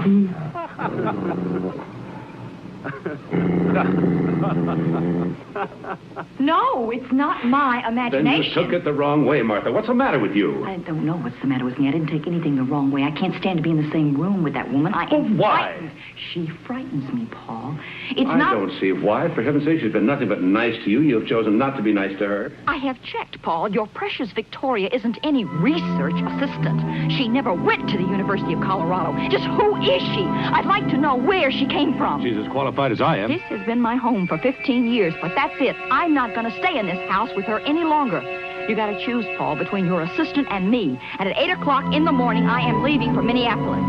No, it's not my imagination. Then you took it the wrong way, Martha. What's the matter with you? I don't know what's the matter with me. I didn't take anything the wrong way. I can't stand to be in the same room with that woman. I am why? frightened. She frightens me, Paul. I don't see why. For heaven's sake, she's been nothing but nice to you. You've chosen not to be nice to her. I have checked, Paul. Your precious Victoria isn't any research assistant. She never went to the University of Colorado. Just who is she? I'd like to know where she came from. She's as qualified as I am. This has been my home for 15 years, but that's it. I'm not going to stay in this house with her any longer. You got to choose, Paul, between your assistant and me. And at 8 o'clock in the morning, I am leaving for Minneapolis.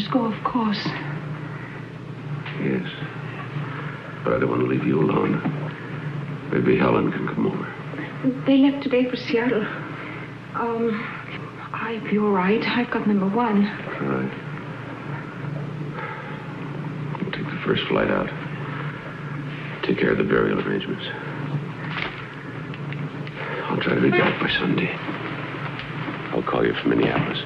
must go, of course. Yes. But I don't want to leave you alone. Maybe Helen can come over. They left today for Seattle. I'll be all right. I've got number 1. All right. We'll take the first flight out. Take care of the burial arrangements. I'll try to be back by Sunday. I'll call you from Minneapolis.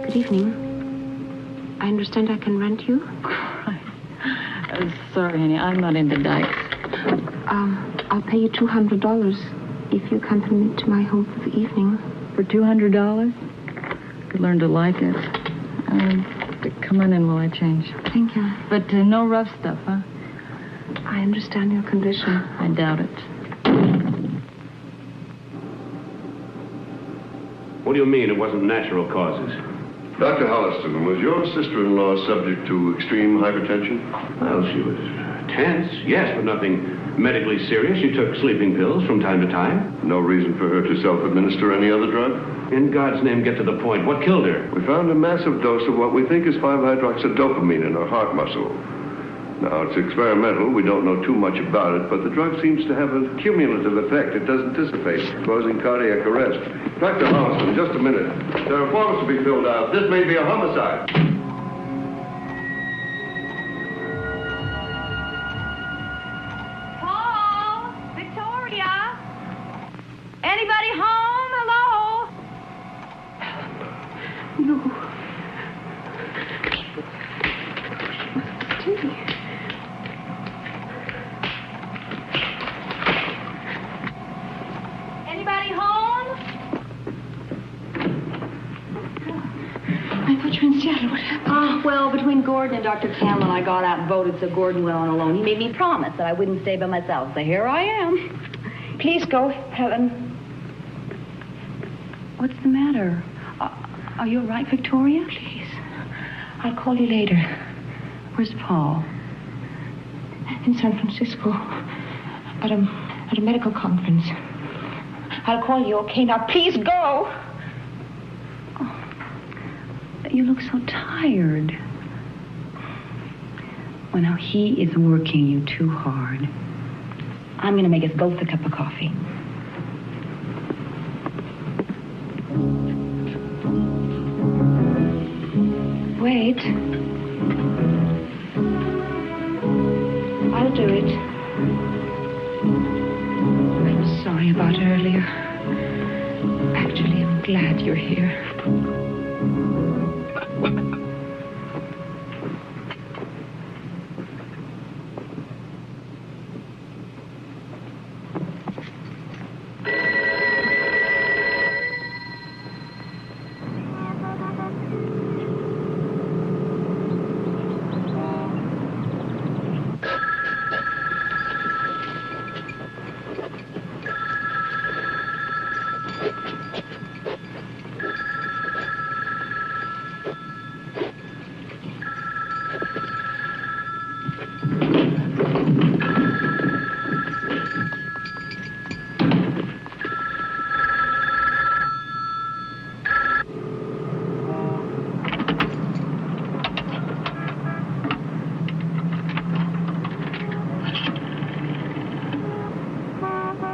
Good evening. I understand I can rent you? Sorry, honey, I'm not into dykes. I'll pay you $200 if you accompany me to my home for the evening. For $200? Could learn to like it. Come on in while I change. Thank you. But no rough stuff, huh? I understand your condition. I doubt it. What do you mean it wasn't natural causes? Dr. Holliston, was your sister-in-law subject to extreme hypertension? Well, she was tense, yes, but nothing medically serious. She took sleeping pills from time to time. No reason for her to self-administer any other drug? In God's name, get to the point. What killed her? We found a massive dose of what we think is 5-hydroxydopamine in her heart muscle. Now, it's experimental. We don't know too much about it, but the drug seems to have a cumulative effect. It doesn't dissipate, causing cardiac arrest. Dr. Holliston, just a minute. There are forms to be filled out. This may be a homicide. Paul? Victoria? Anybody home? Hello? No. Anybody home? I thought you were in Seattle. What happened? Well, between Gordon and Dr. Cameron, I got out and voted so Gordon went on alone. He made me promise that I wouldn't stay by myself, so here I am. Please go, Helen. What's the matter? Are you all right, Victoria? Please. I'll call you later. Where's Paul? in San Francisco at a medical conference. I'll call you, okay? Now, please go. Oh, you look so tired. Well, now, he is working you too hard. I'm going to make us both a cup of coffee. Wait. I'll do it. I'm sorry about earlier. Actually, I'm glad you're here.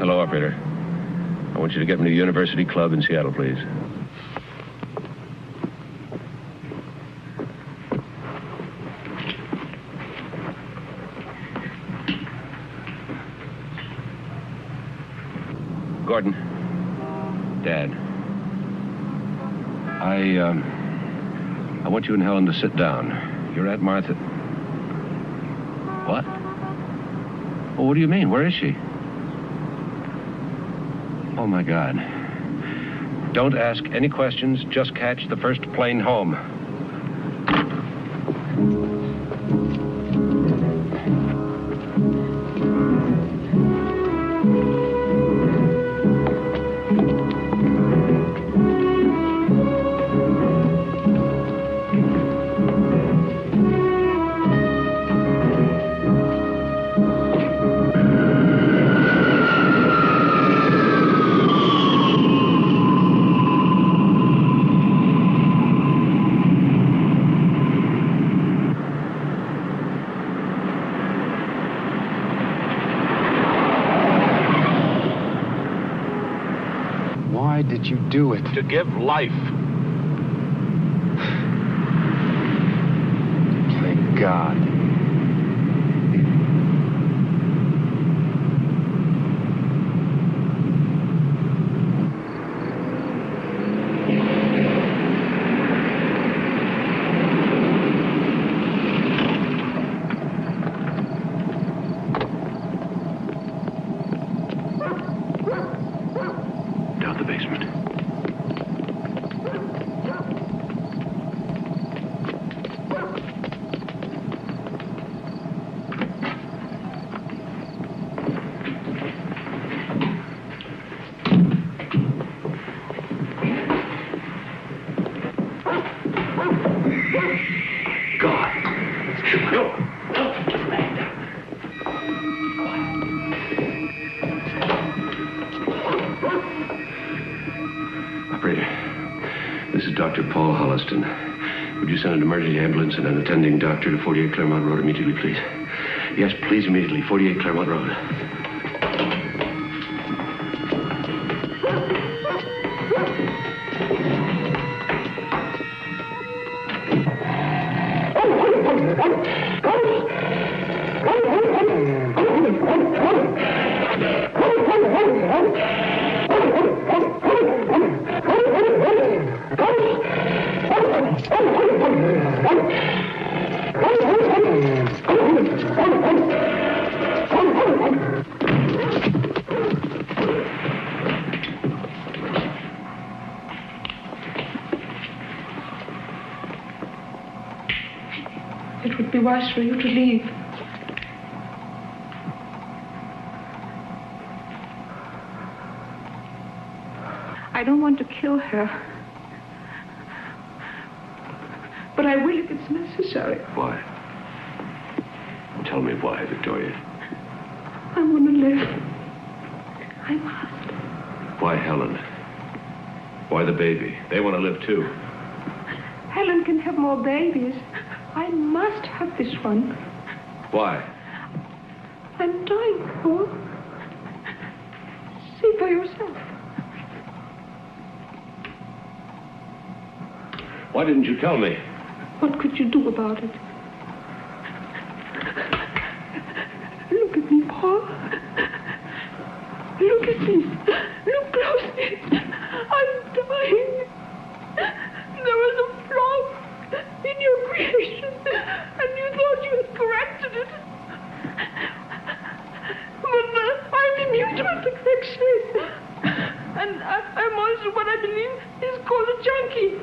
Hello, operator. I want you to get me to University Club in Seattle, please. Gordon. Dad. I want you and Helen to sit down. You're at Martha. What? Well, what do you mean? Where is she? Oh, my God. Don't ask any questions. Just catch the first plane home. You do it. To give life. Thank God. Down the basement. This is Dr. Paul Holliston. Would you send an emergency ambulance and an attending doctor to 48 Claremont Road immediately, please? Yes, please, immediately. 48 Claremont Road. It would be wise for you to leave. I don't want to kill her. But I will if it's necessary. Why? Tell me why, Victoria. I want to live. I must. Why Helen? Why the baby? They want to live too. Helen can have more babies. I must have this one. Why? I'm dying, Paul. See for yourself. Why didn't you tell me? What could you do about it? Look at me, Paul. Look at me. Look closely. I'm dying. There was a flaw in your creation, and you thought you had corrected it. But I'm immune to imperfection. And I'm also what I believe is called a junkie.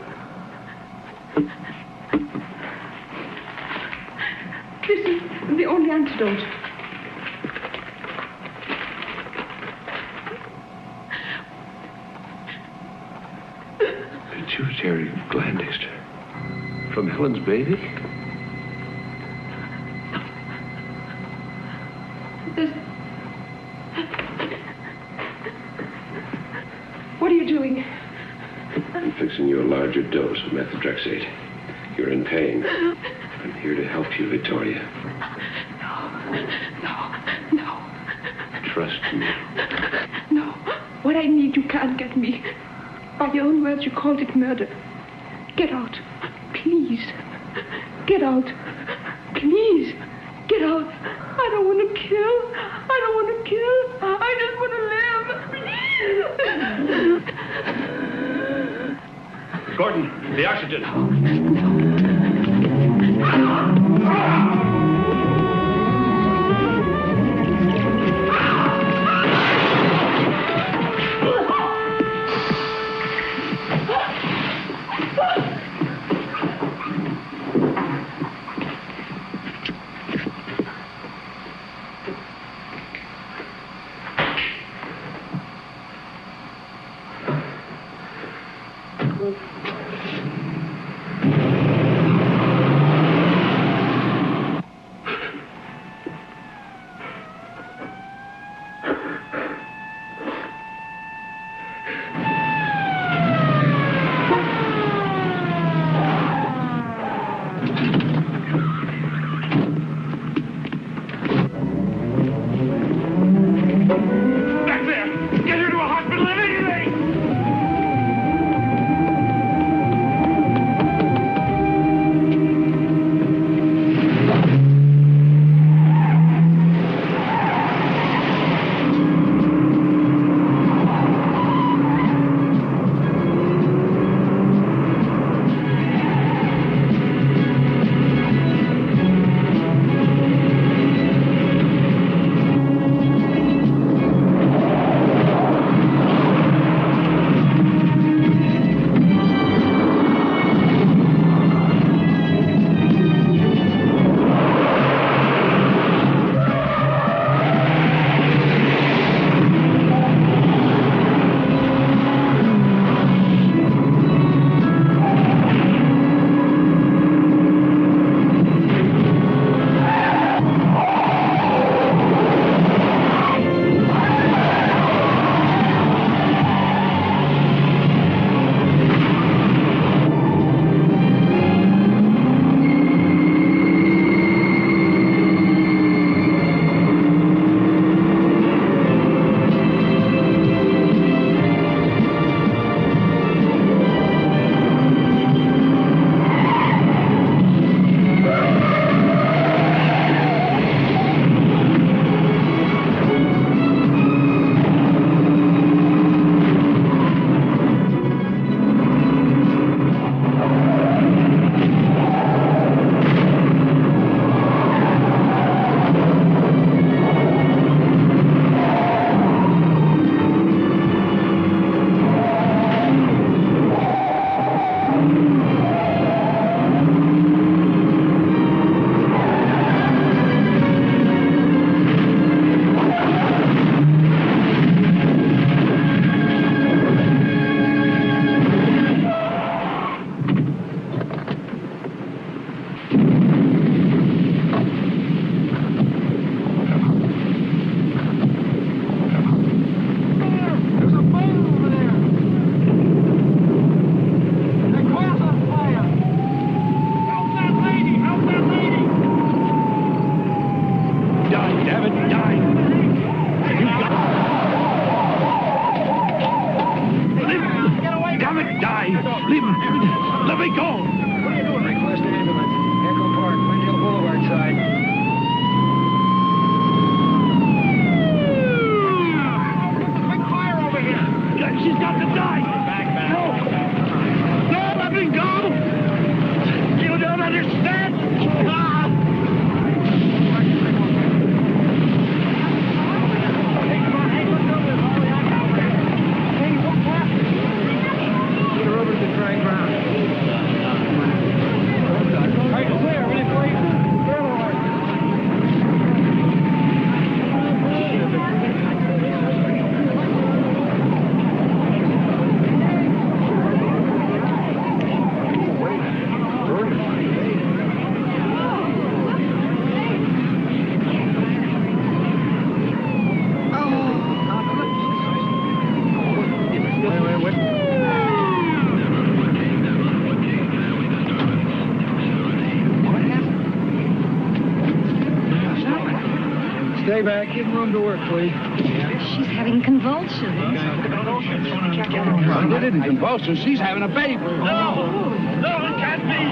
This is the only antidote. Pituitary gland extract. From Helen's baby? What are you doing? I'm fixing you a larger dose of methotrexate. You're in pain. I'm here to help you, Victoria. No. Trust me. No. What I need, you can't get me. By your own words, you called it murder. Get out. Please. Get out. Please. Get out. I don't want to kill. I don't want to kill. I just want to live. Gordon, the oxygen. me go! What are you doing? Request an ambulance. Echo Park, Windhill Boulevard side. Quick fire over here! She's got to die! Back. No! No, let me go! You don't understand! Ah! Hey, come on, hey, let's go. Hey, what happened? Get her over to the dry ground. All right, clear, ready for you? Stay back. Give him room to work, please. She's having convulsions. It isn't convulsions. She's having a baby. No! No, it can't be!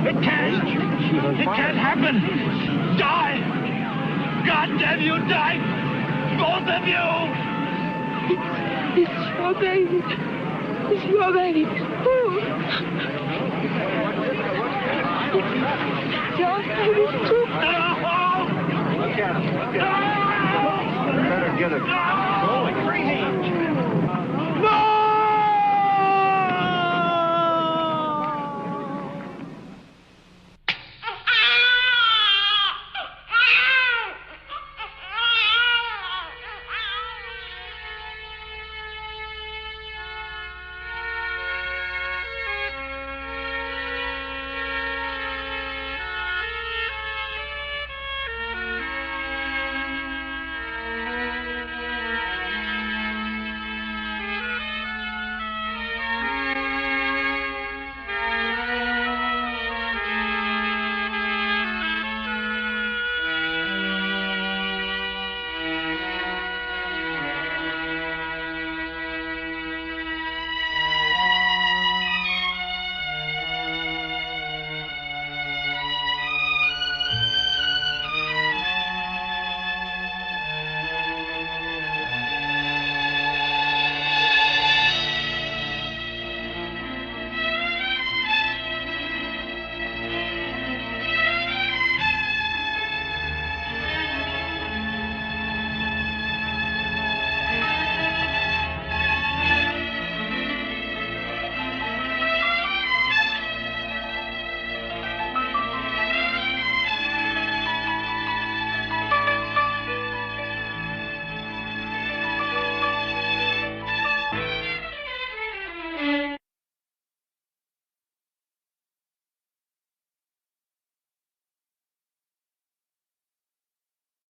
It can't! It can't happen! Die! God damn you, die! Both of you! It's your baby. It's your baby. Oh. It's your baby, too. No! Look at him. Look at him. Better get him. No!